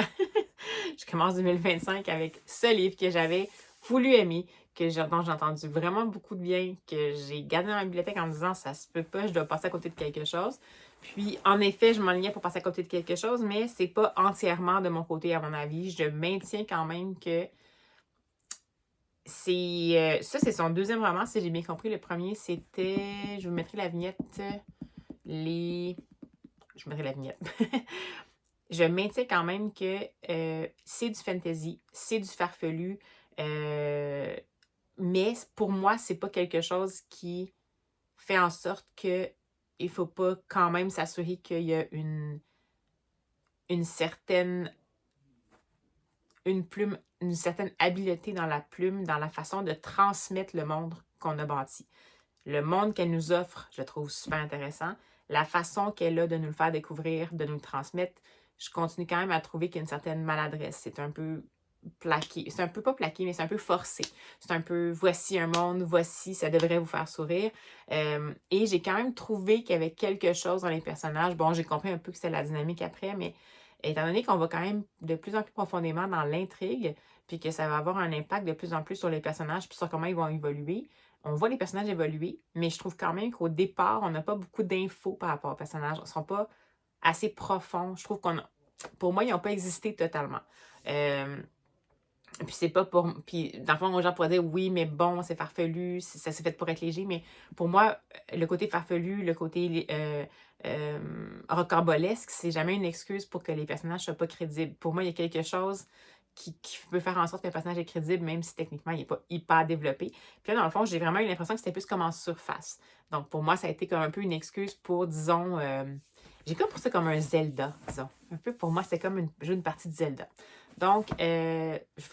je commence 2025 avec ce livre que j'avais voulu aimer, dont j'ai entendu vraiment beaucoup de bien, que j'ai gardé dans ma bibliothèque en me disant ça se peut pas, je dois passer à côté de quelque chose. Puis, en effet, je m'enlignais pour passer à côté de quelque chose, mais c'est pas entièrement de mon côté, à mon avis. Je maintiens quand même que ça, c'est son deuxième roman, si j'ai bien compris. Le premier, c'était. Je vous mettrai la vignette. Je vous mettrai la vignette. Je maintiens quand même que c'est du fantasy, c'est du farfelu, mais pour moi, c'est pas quelque chose qui fait en sorte que il faut pas quand même s'assurer qu'il y a une certaine une certaine habileté dans la plume, dans la façon de transmettre le monde qu'on a bâti. Le monde qu'elle nous offre, je le trouve super intéressant. La façon qu'elle a de nous le faire découvrir, de nous le transmettre, je continue quand même à trouver qu'il y a une certaine maladresse. C'est un peu plaqué. C'est un peu pas plaqué, mais c'est un peu forcé. C'est un peu voici un monde, voici, ça devrait vous faire sourire. Et j'ai quand même trouvé qu'il y avait quelque chose dans les personnages. Bon, j'ai compris un peu que c'était la dynamique après, mais étant donné qu'on va quand même de plus en plus profondément dans l'intrigue, puis que ça va avoir un impact de plus en plus sur les personnages, puis sur comment ils vont évoluer, on voit les personnages évoluer, mais je trouve quand même qu'au départ, on n'a pas beaucoup d'infos par rapport aux personnages. Ils ne sont pas assez profonds. Je trouve pour moi, ils n'ont pas existé totalement. Puis c'est pas pour. Puis dans le fond, les gens pourraient dire oui, mais bon, c'est farfelu, ça s'est fait pour être léger. Mais pour moi, le côté farfelu, le côté rocambolesque, c'est jamais une excuse pour que les personnages soient pas crédibles. Pour moi, il y a quelque chose qui peut faire en sorte qu'un personnage est crédible, même si techniquement, il n'est pas hyper développé. Puis là, dans le fond, j'ai vraiment eu l'impression que c'était plus comme en surface. Donc pour moi, ça a été comme un peu une excuse pour, disons. J'ai comme pour ça comme un Zelda, disons. Un peu pour moi, c'est comme jouer une partie de Zelda. Donc, je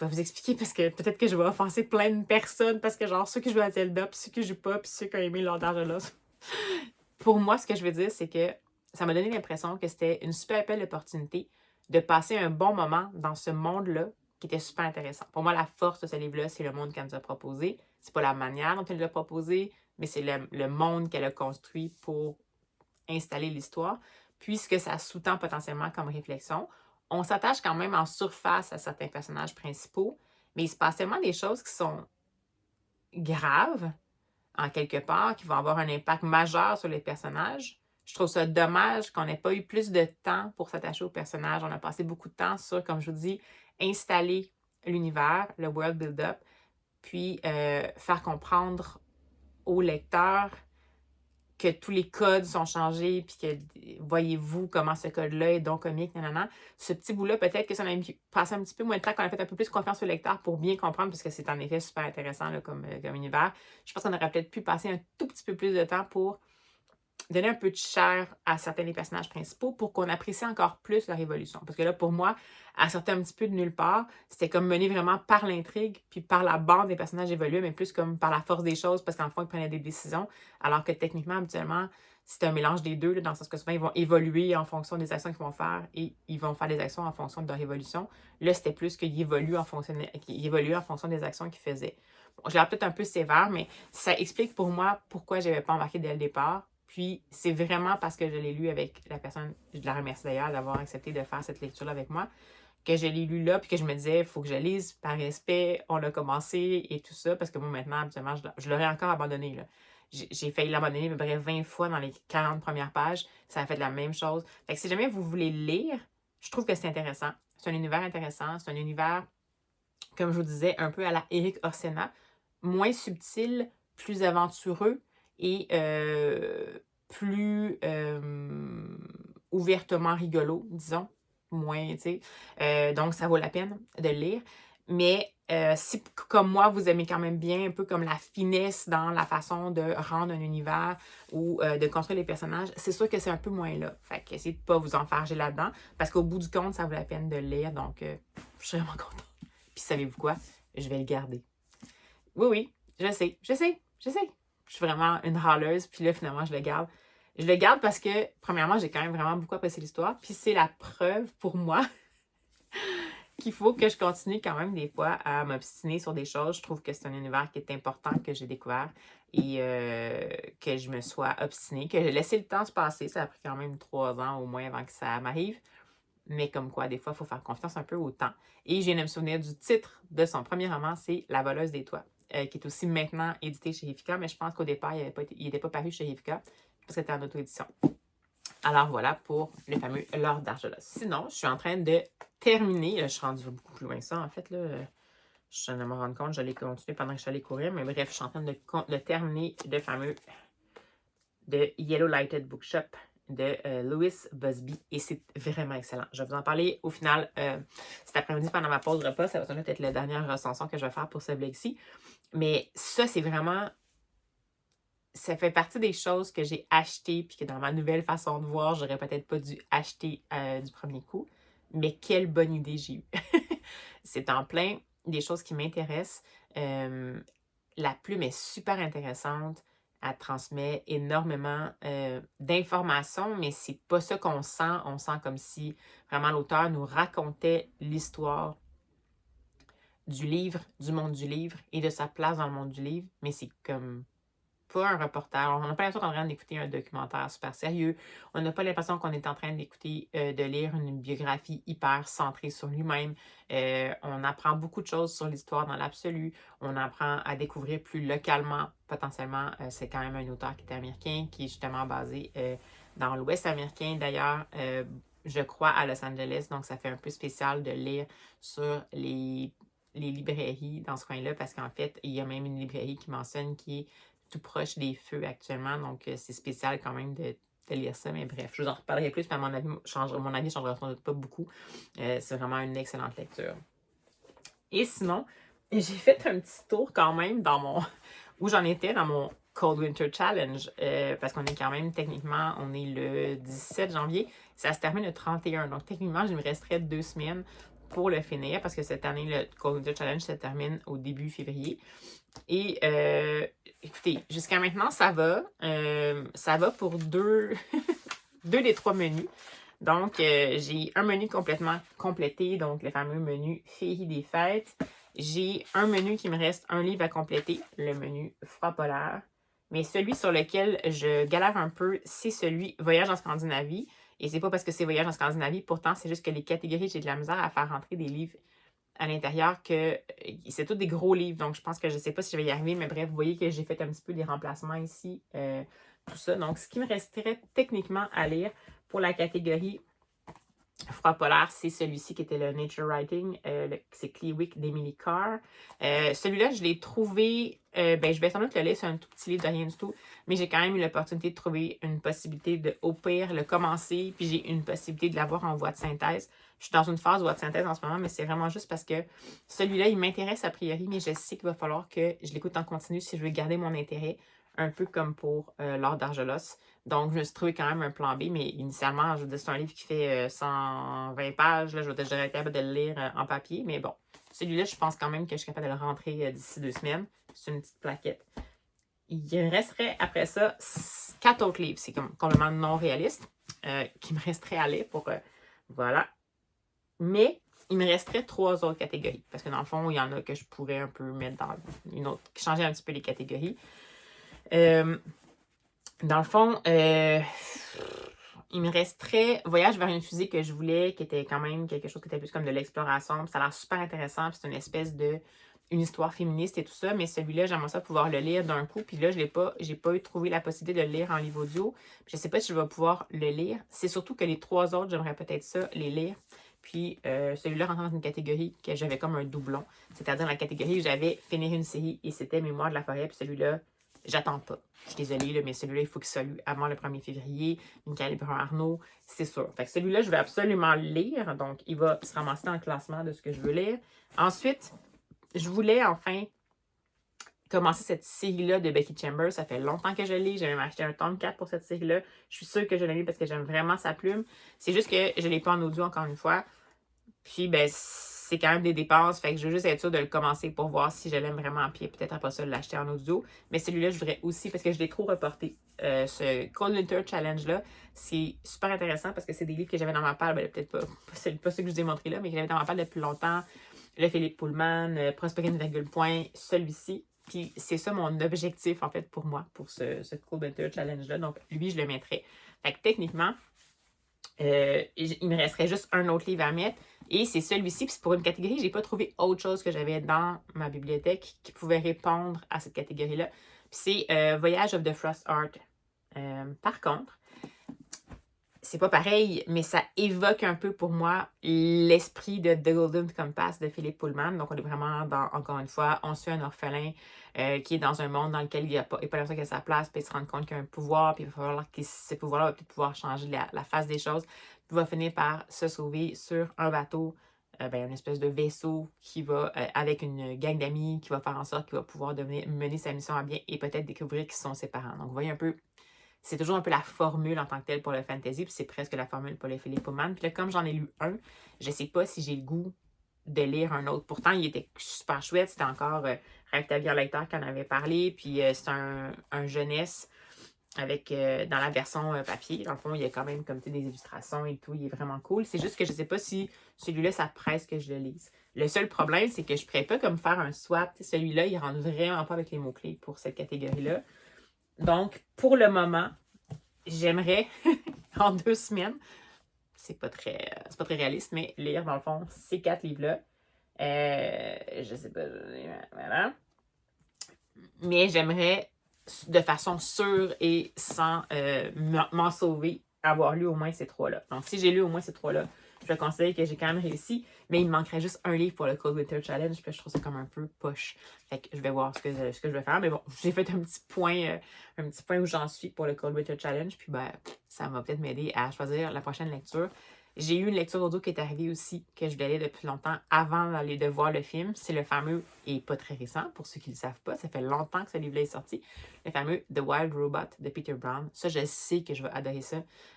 vais vous expliquer parce que peut-être que je vais offenser plein de personnes parce que genre ceux qui jouent à Zelda, puis ceux qui jouent pas, puis ceux qui ont aimé Lord of the Lost. Pour moi, ce que je veux dire, c'est que ça m'a donné l'impression que c'était une super belle opportunité de passer un bon moment dans ce monde-là qui était super intéressant. Pour moi, la force de ce livre-là, c'est le monde qu'elle nous a proposé. C'est pas la manière dont elle l'a proposé, mais c'est le monde qu'elle a construit pour installer l'histoire, puis ce que ça sous-tend potentiellement comme réflexion. On s'attache quand même en surface à certains personnages principaux, mais il se passe tellement des choses qui sont graves, en quelque part, qui vont avoir un impact majeur sur les personnages. Je trouve ça dommage qu'on n'ait pas eu plus de temps pour s'attacher aux personnages. On a passé beaucoup de temps sur, comme je vous dis, installer l'univers, le world build-up, puis faire comprendre aux lecteurs que tous les codes sont changés, puis que voyez-vous comment ce code-là est donc comique, nanana. Ce petit bout-là, peut-être que ça m'a passé un petit peu moins de temps, qu'on a fait un peu plus confiance au lecteur pour bien comprendre, puisque c'est en effet super intéressant là, comme univers. Je pense qu'on aurait peut-être pu passer un tout petit peu plus de temps pour donner un peu de chair à certains des personnages principaux pour qu'on apprécie encore plus leur évolution. Parce que là, pour moi, elle sortait un petit peu de nulle part. C'était comme mené vraiment par l'intrigue, puis par la bande des personnages évolués, mais plus comme par la force des choses, parce qu'en fond, ils prenaient des décisions. Alors que techniquement, habituellement, c'est un mélange des deux, là, dans le sens que souvent, ils vont évoluer en fonction des actions qu'ils vont faire et ils vont faire des actions en fonction de leur évolution. Là, c'était plus qu'ils évoluent en fonction des actions qu'ils faisaient. Bon, je l'ai peut-être un peu sévère, mais ça explique pour moi pourquoi je n'avais pas embarqué dès le départ. Puis, c'est vraiment parce que je l'ai lu avec la personne, je la remercie d'ailleurs d'avoir accepté de faire cette lecture-là avec moi, que je l'ai lu là, puis que je me disais, il faut que je lise par respect, on l'a commencé et tout ça, parce que moi, maintenant, habituellement, je l'aurais encore abandonné, là. J'ai failli l'abandonner, mais bref, 20 fois dans les 40 premières pages. Ça a fait la même chose. Fait que si jamais vous voulez lire, je trouve que c'est intéressant. C'est un univers intéressant. C'est un univers, comme je vous disais, un peu à la Erik Orsena. Moins subtil, plus aventureux et plus ouvertement rigolo, disons. Moins, tu sais. Donc, ça vaut la peine de le lire. Mais si, comme moi, vous aimez quand même bien un peu comme la finesse dans la façon de rendre un univers ou de construire les personnages, c'est sûr que c'est un peu moins là. Fait que essayez de ne pas vous enfarger là-dedans parce qu'au bout du compte, ça vaut la peine de le lire. Donc, je suis vraiment contente. Puis, savez-vous quoi? Je vais le garder. Oui, oui, je sais. Je suis vraiment une râleuse. Puis là, finalement, je le garde. Je le garde parce que, premièrement, j'ai quand même vraiment beaucoup apprécié l'histoire. Puis c'est la preuve pour moi qu'il faut que je continue quand même des fois à m'obstiner sur des choses. Je trouve que c'est un univers qui est important que j'ai découvert et que je me sois obstinée, que j'ai laissé le temps se passer. Ça a pris quand même 3 ans au moins avant que ça m'arrive. Mais comme quoi, des fois, il faut faire confiance un peu au temps. Et je viens de me souvenir du titre de son premier roman, c'est La voleuse des toits, qui est aussi maintenant édité chez Rivka, mais je pense qu'au départ, il n'était pas paru chez Rivka, parce que c'était en auto-édition. Alors voilà pour le fameux L'Or d'Argelos. Sinon, je suis en train de terminer, je suis rendue beaucoup plus loin que ça, en fait, là. Je viens de me rendre compte, j'allais continuer pendant que j'allais courir, mais bref, je suis en train de terminer le fameux de Yellow Lighted Bookshop de Louis Busby et c'est vraiment excellent. Je vais vous en parler au final cet après-midi pendant ma pause repas. Ça va sans doute être la dernière recension que je vais faire pour ce vlog-ci. Mais ça, c'est vraiment... Ça fait partie des choses que j'ai achetées puis que dans ma nouvelle façon de voir, j'aurais peut-être pas dû acheter du premier coup. Mais quelle bonne idée j'ai eue. C'est en plein des choses qui m'intéressent. La plume est super intéressante. Elle transmet énormément d'informations, mais c'est pas ça qu'on sent. On sent comme si vraiment l'auteur nous racontait l'histoire du livre, du monde du livre et de sa place dans le monde du livre, mais c'est comme pas un reportage. On n'a pas l'impression qu'on est en train d'écouter un documentaire super sérieux. On n'a pas l'impression qu'on est en train d'écouter, de lire une biographie hyper centrée sur lui-même. On apprend beaucoup de choses sur l'histoire dans l'absolu. On apprend à découvrir plus localement, potentiellement. C'est quand même un auteur qui est américain, qui est justement basé dans l'Ouest américain. D'ailleurs, je crois à Los Angeles, donc ça fait un peu spécial de lire sur les librairies dans ce coin-là, parce qu'en fait, il y a même une librairie qui mentionne qui est tout proche des feux actuellement, donc c'est spécial quand même de lire ça, mais bref, je vous en reparlerai plus, mais mon avis changera sans doute pas beaucoup. C'est vraiment une excellente lecture. Et sinon, j'ai fait un petit tour quand même dans mon... où j'en étais dans mon Cold Winter Challenge, parce qu'on est quand même, techniquement, on est le 17 janvier, ça se termine le 31, donc techniquement, il me resterait 2 semaines pour le finir, parce que cette année, le Cold Winter Challenge se termine au début février. Et écoutez, jusqu'à maintenant, ça va. Ça va pour deux des 3 menus. Donc, j'ai un menu complètement complété, donc le fameux menu Féerie des fêtes. J'ai un menu qui me reste un livre à compléter, le menu Froid polaire. Mais celui sur lequel je galère un peu, c'est celui Voyage en Scandinavie. Et c'est pas parce que c'est Voyage en Scandinavie, pourtant, c'est juste que les catégories, j'ai de la misère à faire rentrer des livres à l'intérieur que c'est tous des gros livres, donc je pense que je ne sais pas si je vais y arriver, mais bref, vous voyez que j'ai fait un petit peu des remplacements ici, tout ça. Donc, ce qui me resterait techniquement à lire pour la catégorie Froid polaire, c'est celui-ci qui était le Nature Writing, c'est Clewick d'Emily Carr. Celui-là, je l'ai trouvé, je vais sans doute le lire, c'est un tout petit livre de rien du tout, mais j'ai quand même eu l'opportunité de trouver une possibilité de, au pire, le commencer, puis j'ai une possibilité de l'avoir en voie de synthèse. Je suis dans une phase voie de synthèse en ce moment, mais c'est vraiment juste parce que celui-là, il m'intéresse a priori, mais je sais qu'il va falloir que je l'écoute en continu si je veux garder mon intérêt, un peu comme pour L'Or d'Argelos. Donc, je me suis trouvé quand même un plan B, mais initialement, je veux dire, c'est un livre qui fait 120 pages. Là, je vais être capable de le lire en papier, mais bon. Celui-là, je pense quand même que je suis capable de le rentrer d'ici 2 semaines. C'est une petite plaquette. il me resterait après ça 4 autres livres. C'est comme complètement non réaliste. Qui me resterait à lire pour... voilà. Mais il me resterait 3 autres catégories. Parce que dans le fond, il y en a que je pourrais un peu mettre dans une autre... changer un petit peu les catégories. Dans le fond, il me resterait Voyage vers une fusée que je voulais, qui était quand même quelque chose qui était plus comme de l'exploration. Puis ça a l'air super intéressant. Puis c'est une espèce de... une histoire féministe et tout ça. Mais celui-là, j'aimerais ça pouvoir le lire d'un coup. Puis là, j'ai pas eu trouvé la possibilité de le lire en livre audio. Puis je sais pas si je vais pouvoir le lire. C'est surtout que les 3 autres, j'aimerais peut-être ça, les lire. Puis celui-là rentre dans une catégorie que j'avais comme un doublon. C'est-à-dire la catégorie où j'avais finir une série et c'était Mémoire de la forêt. Puis celui-là, j'attends pas. Je suis désolée, là, mais celui-là, il faut qu'il soit lu avant le 1er février. Michael Brun-Arnaud, c'est sûr. Fait que celui-là, je vais absolument le lire. Donc, il va se ramasser dans le classement de ce que je veux lire. Ensuite, je voulais enfin commencer cette série-là de Becky Chambers. Ça fait longtemps que je lis. J'ai même acheté un tome 4 pour cette série-là. Je suis sûre que je l'ai lu parce que j'aime vraiment sa plume. C'est juste que je ne l'ai pas en audio encore une fois. Puis, ben, c'est quand même des dépenses. Fait que je veux juste être sûre de le commencer pour voir si je l'aime vraiment. Puis, peut-être après ça, l'acheter en audio. Mais celui-là, je voudrais aussi, parce que je l'ai trop reporté. Ce Cold Winter Challenge-là, c'est super intéressant parce que c'est des livres que j'avais dans ma palle. Ben, peut-être pas ceux que je vous ai montrés là, mais que j'avais dans ma palle depuis longtemps. Le Philippe Pullman, Prospérer une virgule point, celui-ci. Puis c'est ça mon objectif, en fait, pour moi, pour ce Cold Winter Challenge-là. Donc, lui, je le mettrais. Fait que techniquement, il me resterait juste un autre livre à mettre. Et c'est celui-ci. Puis c'est pour une catégorie, j'ai pas trouvé autre chose que j'avais dans ma bibliothèque qui pouvait répondre à cette catégorie-là. Puis c'est Voyage of the Frost Art. Par contre, c'est pas pareil, mais ça évoque un peu pour moi l'esprit de The Golden Compass de Philippe Pullman. Donc, on est vraiment dans, encore une fois, on suit un orphelin qui est dans un monde dans lequel il n'est pas l'impression qu'il a sa place, puis il se rend compte qu'il a un pouvoir, puis il va falloir que ce pouvoir-là va peut-être pouvoir changer la face des choses, puis il va finir par se sauver sur un bateau, une espèce de vaisseau qui va, avec une gang d'amis, qui va faire en sorte qu'il va pouvoir mener sa mission à bien et peut-être découvrir qui sont ses parents. Donc, vous voyez un peu. C'est toujours un peu la formule en tant que telle pour le fantasy, puis c'est presque la formule pour le Philippe Pullman. Puis là, comme j'en ai lu un, je sais pas si j'ai le goût de lire un autre. Pourtant, il était super chouette. C'était encore Rêve ta vie en lecteur qui en avait parlé. Puis c'est un jeunesse avec dans la version papier. Dans le fond, il y a quand même comme des illustrations et tout. Il est vraiment cool. C'est juste que je sais pas si celui-là, ça presse que je le lise. Le seul problème, c'est que je ne pourrais pas comme faire un swap. Celui-là, il rentre vraiment pas avec les mots-clés pour cette catégorie-là. Donc, pour le moment, j'aimerais, en 2 semaines, c'est pas très réaliste, mais lire, dans le fond, ces 4 livres-là. Je sais pas, voilà. Mais j'aimerais, de façon sûre et sans m'en sauver, avoir lu au moins ces 3-là. Donc, si j'ai lu au moins ces 3-là, je considère que j'ai quand même réussi, mais il me manquerait juste un livre pour le Cold Winter Challenge, puis je trouve ça comme un peu poche. Fait que je vais voir ce que je vais faire, mais bon, j'ai fait un petit point où j'en suis pour le Cold Winter Challenge, puis ben, ça va peut-être m'aider à choisir la prochaine lecture. J'ai eu une lecture audio qui est arrivée aussi, que je voulais lire depuis longtemps, avant d'aller de voir le film. C'est le fameux, et pas très récent, pour ceux qui ne le savent pas, ça fait longtemps que ce livre-là est sorti, le fameux The Wild Robot de Peter Brown. Ça, je sais que je vais adorer ça,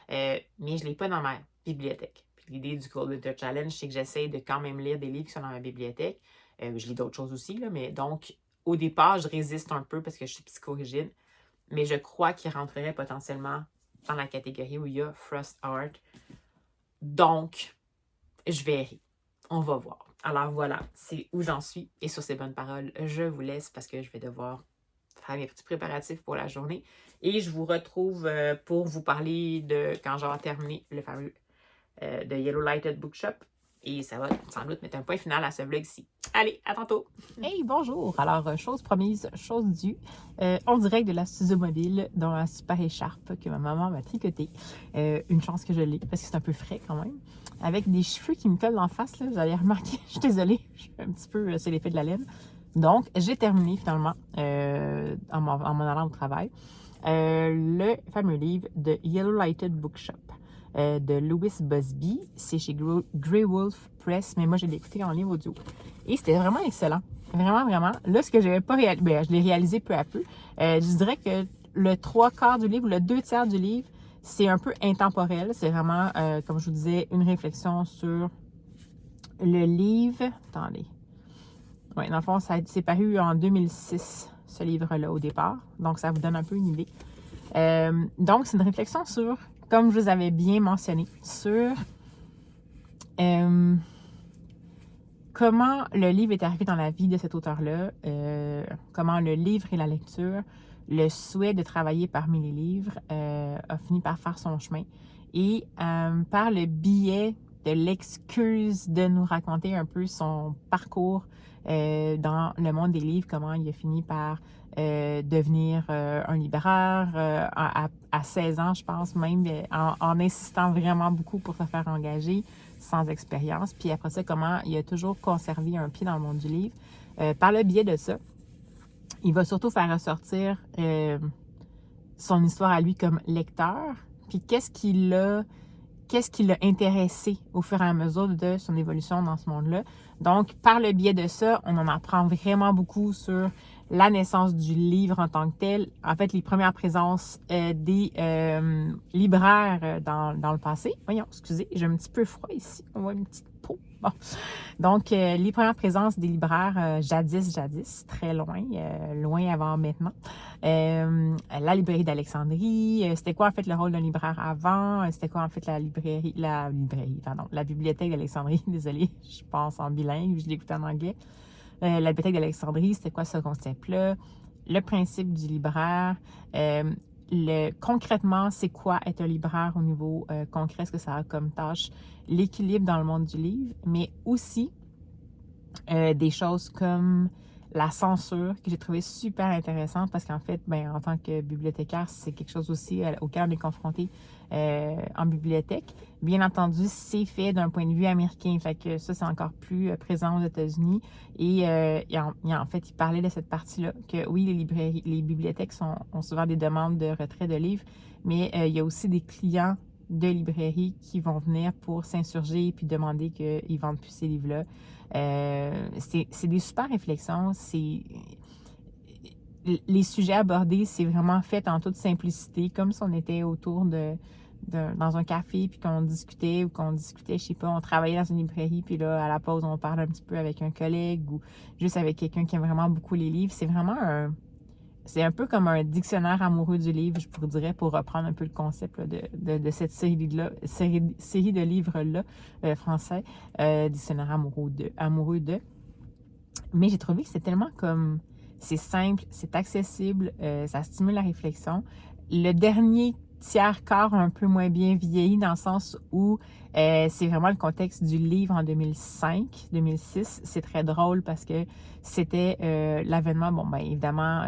mais je ne l'ai pas dans ma bibliothèque. L'idée du Cold Winter Challenge, c'est que j'essaie de quand même lire des livres qui sont dans ma bibliothèque. Je lis d'autres choses aussi, là, mais donc, au départ, je résiste un peu parce que je suis psychorigide, mais je crois qu'il rentrerait potentiellement dans la catégorie où il y a Frost Art. Donc, je verrai. On va voir. Alors voilà, c'est où j'en suis. Et sur ces bonnes paroles, je vous laisse parce que je vais devoir faire mes petits préparatifs pour la journée. Et je vous retrouve pour vous parler de quand j'aurai terminé le fameux de Yellow Lighted Bookshop. Et ça va sans doute mettre un point final à ce vlog-ci. Allez, à tantôt! Hey, bonjour! Alors, chose promise, chose due, en direct de la studio mobile dans la super écharpe que ma maman m'a tricotée. Une chance que je l'ai, parce que c'est un peu frais quand même. Avec des cheveux qui me collent en face, là, vous allez remarquer, je suis désolée, je suis un petit peu, c'est l'effet de la laine. Donc, j'ai terminé finalement, en m'en allant au travail, le fameux livre de Yellow Lighted Bookshop. De Louis Busby. C'est chez Grey Wolf Press, mais moi, je l'ai écouté en livre audio. Et c'était vraiment excellent. Vraiment, vraiment. Là, ce que je n'avais pas réalisé, je l'ai réalisé peu à peu. Je dirais que le 3/4 du livre, le 2/3 du livre, c'est un peu intemporel. C'est vraiment, comme je vous disais, une réflexion sur le livre. Attendez. Oui, dans le fond, c'est paru en 2006, ce livre-là au départ. Donc, ça vous donne un peu une idée. Donc, c'est une réflexion sur, comme je vous avais bien mentionné, sur comment le livre est arrivé dans la vie de cet auteur-là, comment le livre et la lecture, le souhait de travailler parmi les livres a fini par faire son chemin. Et par le biais de l'excuse de nous raconter un peu son parcours dans le monde des livres, comment il a fini par devenir un libraire à 16 ans, je pense, même en insistant vraiment beaucoup pour se faire engager sans expérience. Puis après ça, comment il a toujours conservé un pied dans le monde du livre. Par le biais de ça, il va surtout faire ressortir son histoire à lui comme lecteur, puis qu'est-ce qui l'a intéressé au fur et à mesure de son évolution dans ce monde-là. Donc, par le biais de ça, on en apprend vraiment beaucoup sur la naissance du livre en tant que tel. En fait, les premières présences des libraires dans le passé. Voyons, excusez, j'ai un petit peu froid ici. On voit une petite peau. Bon. Donc, les premières présences des libraires jadis, très loin, loin avant maintenant. La librairie d'Alexandrie, c'était quoi en fait le rôle d'un libraire avant? C'était quoi en fait la bibliothèque d'Alexandrie, désolée, je pense en bilingue, je l'écoutais en anglais. La bibliothèque d'Alexandrie, c'était quoi ce concept-là? Le principe du libraire, concrètement, c'est quoi être un libraire au niveau concret, ce que ça a comme tâche, l'équilibre dans le monde du livre, mais aussi des choses comme la censure, que j'ai trouvé super intéressante parce qu'en fait, ben, en tant que bibliothécaire, c'est quelque chose aussi auquel on est confronté en bibliothèque. Bien entendu, c'est fait d'un point de vue américain, fait que ça, c'est encore plus présent aux États-Unis. Et en fait, il parlait de cette partie-là, que oui, les bibliothèques ont souvent des demandes de retrait de livres, mais il y a aussi des clients de librairies qui vont venir pour s'insurger puis demander qu'ils ne vendent plus ces livres-là. C'est des super réflexions. Les sujets abordés, c'est vraiment fait en toute simplicité, comme si on était autour dans un café, puis qu'on discutait, je sais pas, on travaillait dans une librairie, puis là, à la pause, on parle un petit peu avec un collègue ou juste avec quelqu'un qui aime vraiment beaucoup les livres. C'est un peu comme un dictionnaire amoureux du livre, je pourrais dire, pour reprendre un peu le concept là, de cette série de livres-là français, dictionnaire amoureux de. Mais j'ai trouvé que c'est tellement comme, c'est simple, c'est accessible, ça stimule la réflexion. Le dernier tiers-quart a un peu moins bien vieilli dans le sens où c'est vraiment le contexte du livre en 2005-2006. C'est très drôle parce que c'était l'avènement, bon, ben évidemment,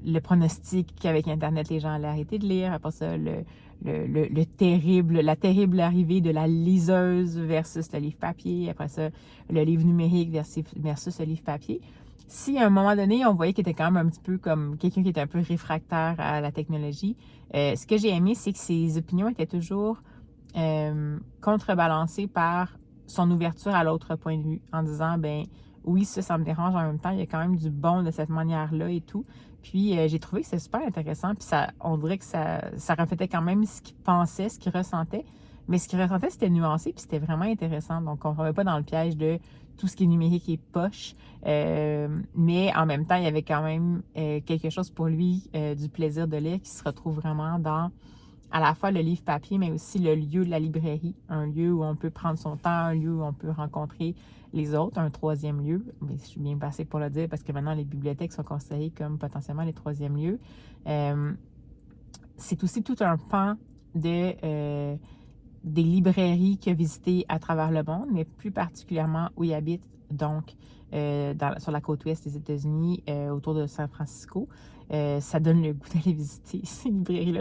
le pronostic qu'avec Internet, les gens allaient arrêter de lire. Après ça, la terrible arrivée de la liseuse versus le livre papier. Après ça, le livre numérique versus le livre papier. Si à un moment donné, on voyait qu'il était quand même un petit peu comme quelqu'un qui était un peu réfractaire à la technologie, ce que j'ai aimé, c'est que ses opinions étaient toujours contrebalancées par son ouverture à l'autre point de vue, en disant, ben oui, ça me dérange en même temps, il y a quand même du bon de cette manière-là et tout. Puis j'ai trouvé que c'est super intéressant, puis on dirait que ça reflétait quand même ce qu'il pensait, ce qu'il ressentait, mais ce qu'il ressentait, c'était nuancé, puis c'était vraiment intéressant. Donc, on ne remet pas dans le piège de tout ce qui est numérique et poche, mais en même temps, il y avait quand même quelque chose pour lui, du plaisir de lire qui se retrouve vraiment dans à la fois le livre papier, mais aussi le lieu de la librairie, un lieu où on peut prendre son temps, un lieu où on peut rencontrer les autres, un troisième lieu, mais je suis bien passée pour le dire parce que maintenant les bibliothèques sont considérées comme potentiellement les troisièmes lieux. C'est aussi tout un pan des librairies qu'il a visitées à travers le monde, mais plus particulièrement où il habite, donc sur la côte ouest des États-Unis, autour de San Francisco. Ça donne le goût d'aller visiter ces librairies-là.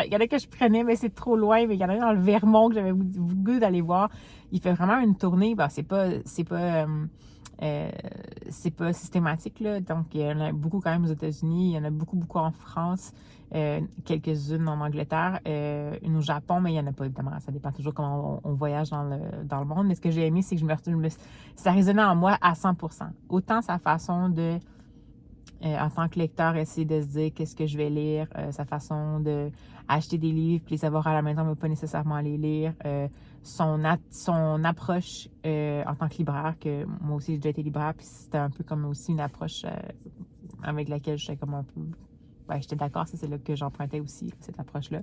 Il y en a que je prenais, mais c'est trop loin. Mais il y en a dans le Vermont que j'avais le goût d'aller voir. Il fait vraiment une tournée. Ben, c'est pas systématique, là. Donc, il y en a beaucoup quand même aux États-Unis. Il y en a beaucoup en France. Quelques-unes en Angleterre. Une au Japon, mais il n'y en a pas, évidemment. Ça dépend toujours comment on voyage dans le monde. Mais ce que j'ai aimé, c'est que ça résonnait en moi à 100%. Autant sa façon en tant que lecteur, essayer de se dire qu'est-ce que je vais lire, sa façon de acheter des livres puis les avoir à la maison, mais pas nécessairement les lire. Son approche en tant que libraire, que moi aussi j'ai déjà été libraire, puis c'était un peu comme aussi une approche avec laquelle j'étais comme un peu... Ben, j'étais d'accord, c'est là que j'empruntais aussi, cette approche-là.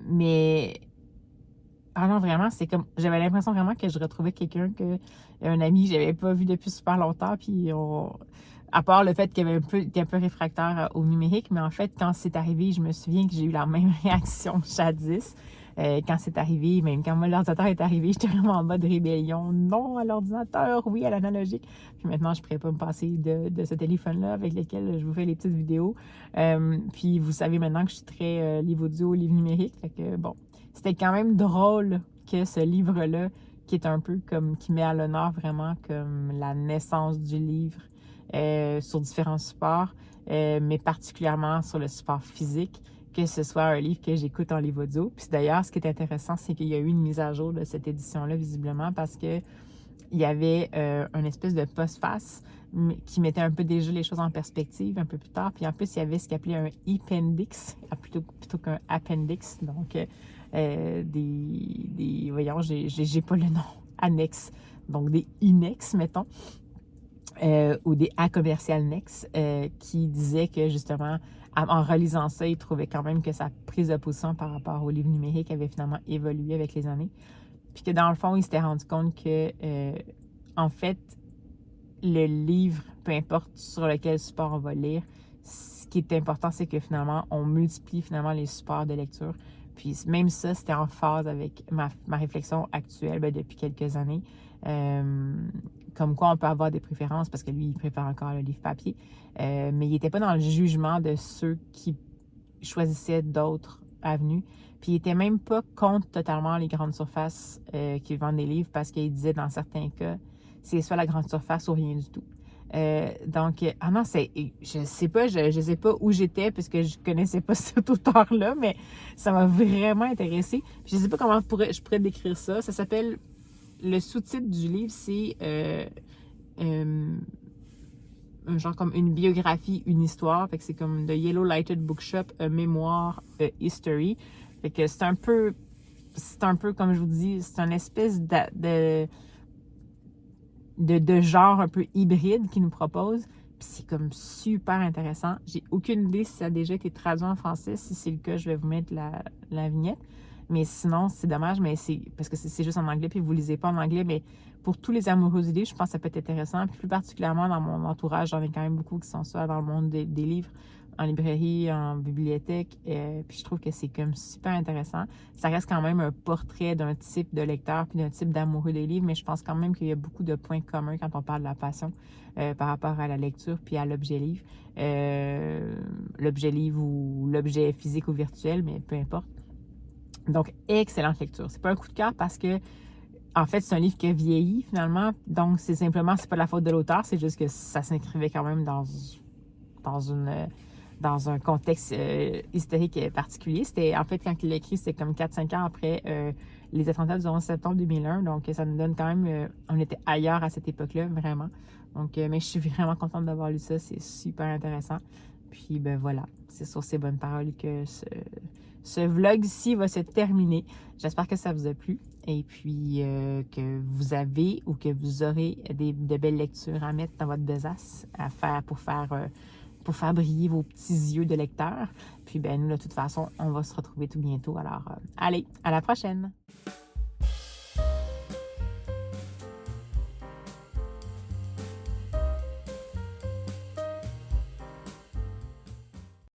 Mais... Ah non, vraiment, c'est comme... J'avais l'impression vraiment que je retrouvais quelqu'un, un ami que j'avais pas vu depuis super longtemps, puis à part le fait qu'il était un peu réfractaire au numérique, mais en fait, quand c'est arrivé, je me souviens que j'ai eu la même réaction jadis. Quand c'est arrivé, même quand l'ordinateur est arrivé, j'étais vraiment en mode rébellion. Non à l'ordinateur, oui à l'analogique. Puis maintenant, je ne pourrais pas me passer de ce téléphone-là avec lequel je vous fais les petites vidéos. Puis vous savez maintenant que je suis très livre audio, livre numérique. Fait que bon, c'était quand même drôle que ce livre-là, qui est un peu comme, qui met à l'honneur vraiment comme la naissance du livre sur différents supports, mais particulièrement sur le support physique, que ce soit un livre que j'écoute en livre audio. Puis d'ailleurs, ce qui est intéressant, c'est qu'il y a eu une mise à jour de cette édition-là, visiblement, parce que il y avait une espèce de postface qui mettait un peu déjà les choses en perspective un peu plus tard. Puis en plus, il y avait ce qu'il appelait un appendix plutôt qu'un appendix. Donc, voyons, j'ai pas le nom, annexe. Donc, des inex, mettons. Ou des A commercial next, qui disaient que justement, en relisant ça, ils trouvaient quand même que sa prise de position par rapport au livre numérique avait finalement évolué avec les années. Puis que dans le fond, ils s'étaient rendu compte que, en fait, le livre, peu importe sur lequel support on va lire, ce qui est important, c'est que finalement, on multiplie finalement les supports de lecture. Puis même ça, c'était en phase avec ma réflexion actuelle depuis quelques années. Comme quoi on peut avoir des préférences, parce que lui, il préfère encore le livre papier. Mais il n'était pas dans le jugement de ceux qui choisissaient d'autres avenues. Puis il n'était même pas contre totalement les grandes surfaces qui vendent des livres, parce qu'il disait dans certains cas, c'est soit la grande surface ou rien du tout. Donc, non, je sais pas où j'étais puisque je connaissais pas cet auteur-là, mais ça m'a vraiment intéressée. Puis, je sais pas comment je pourrais décrire ça. Ça s'appelle, le sous-titre du livre, c'est genre comme une biographie, une histoire. Fait que c'est comme The Yellow Lighted Bookshop, a Memoir, a History. Fait que c'est un peu comme je vous dis, c'est une espèce de genre un peu hybride qu'ils nous proposent. Puis c'est comme super intéressant. J'ai aucune idée si ça a déjà été traduit en français. Si c'est le cas, je vais vous mettre la vignette. Mais sinon, c'est dommage, mais parce que c'est juste en anglais, puis vous ne lisez pas en anglais. Mais pour tous les amoureux d'idées, je pense que ça peut être intéressant. Puis plus particulièrement dans mon entourage, j'en ai quand même beaucoup qui sont ça dans le monde des livres, en librairie, en bibliothèque. Puis je trouve que c'est comme super intéressant. Ça reste quand même un portrait d'un type de lecteur puis d'un type d'amoureux des livres, mais je pense quand même qu'il y a beaucoup de points communs quand on parle de la passion par rapport à la lecture puis à l'objet livre. L'objet livre ou l'objet physique ou virtuel, mais peu importe. Donc, excellente lecture. C'est pas un coup de cœur parce que, en fait, c'est un livre qui a vieilli finalement. Donc, c'est pas la faute de l'auteur, c'est juste que ça s'inscrivait quand même dans un contexte historique particulier. C'était, en fait, quand il l'a écrit, c'était comme 4-5 ans après les attentats du 11 septembre 2001. Donc, ça nous donne quand même... on était ailleurs à cette époque-là, vraiment. Donc, mais je suis vraiment contente d'avoir lu ça. C'est super intéressant. Puis, ben voilà, c'est sur ces bonnes paroles que ce vlog-ci va se terminer. J'espère que ça vous a plu et puis que vous avez ou que vous aurez de belles lectures à mettre dans votre besace pour faire briller vos petits yeux de lecteur. Puis, ben nous, de toute façon, on va se retrouver tout bientôt. Alors, allez, à la prochaine!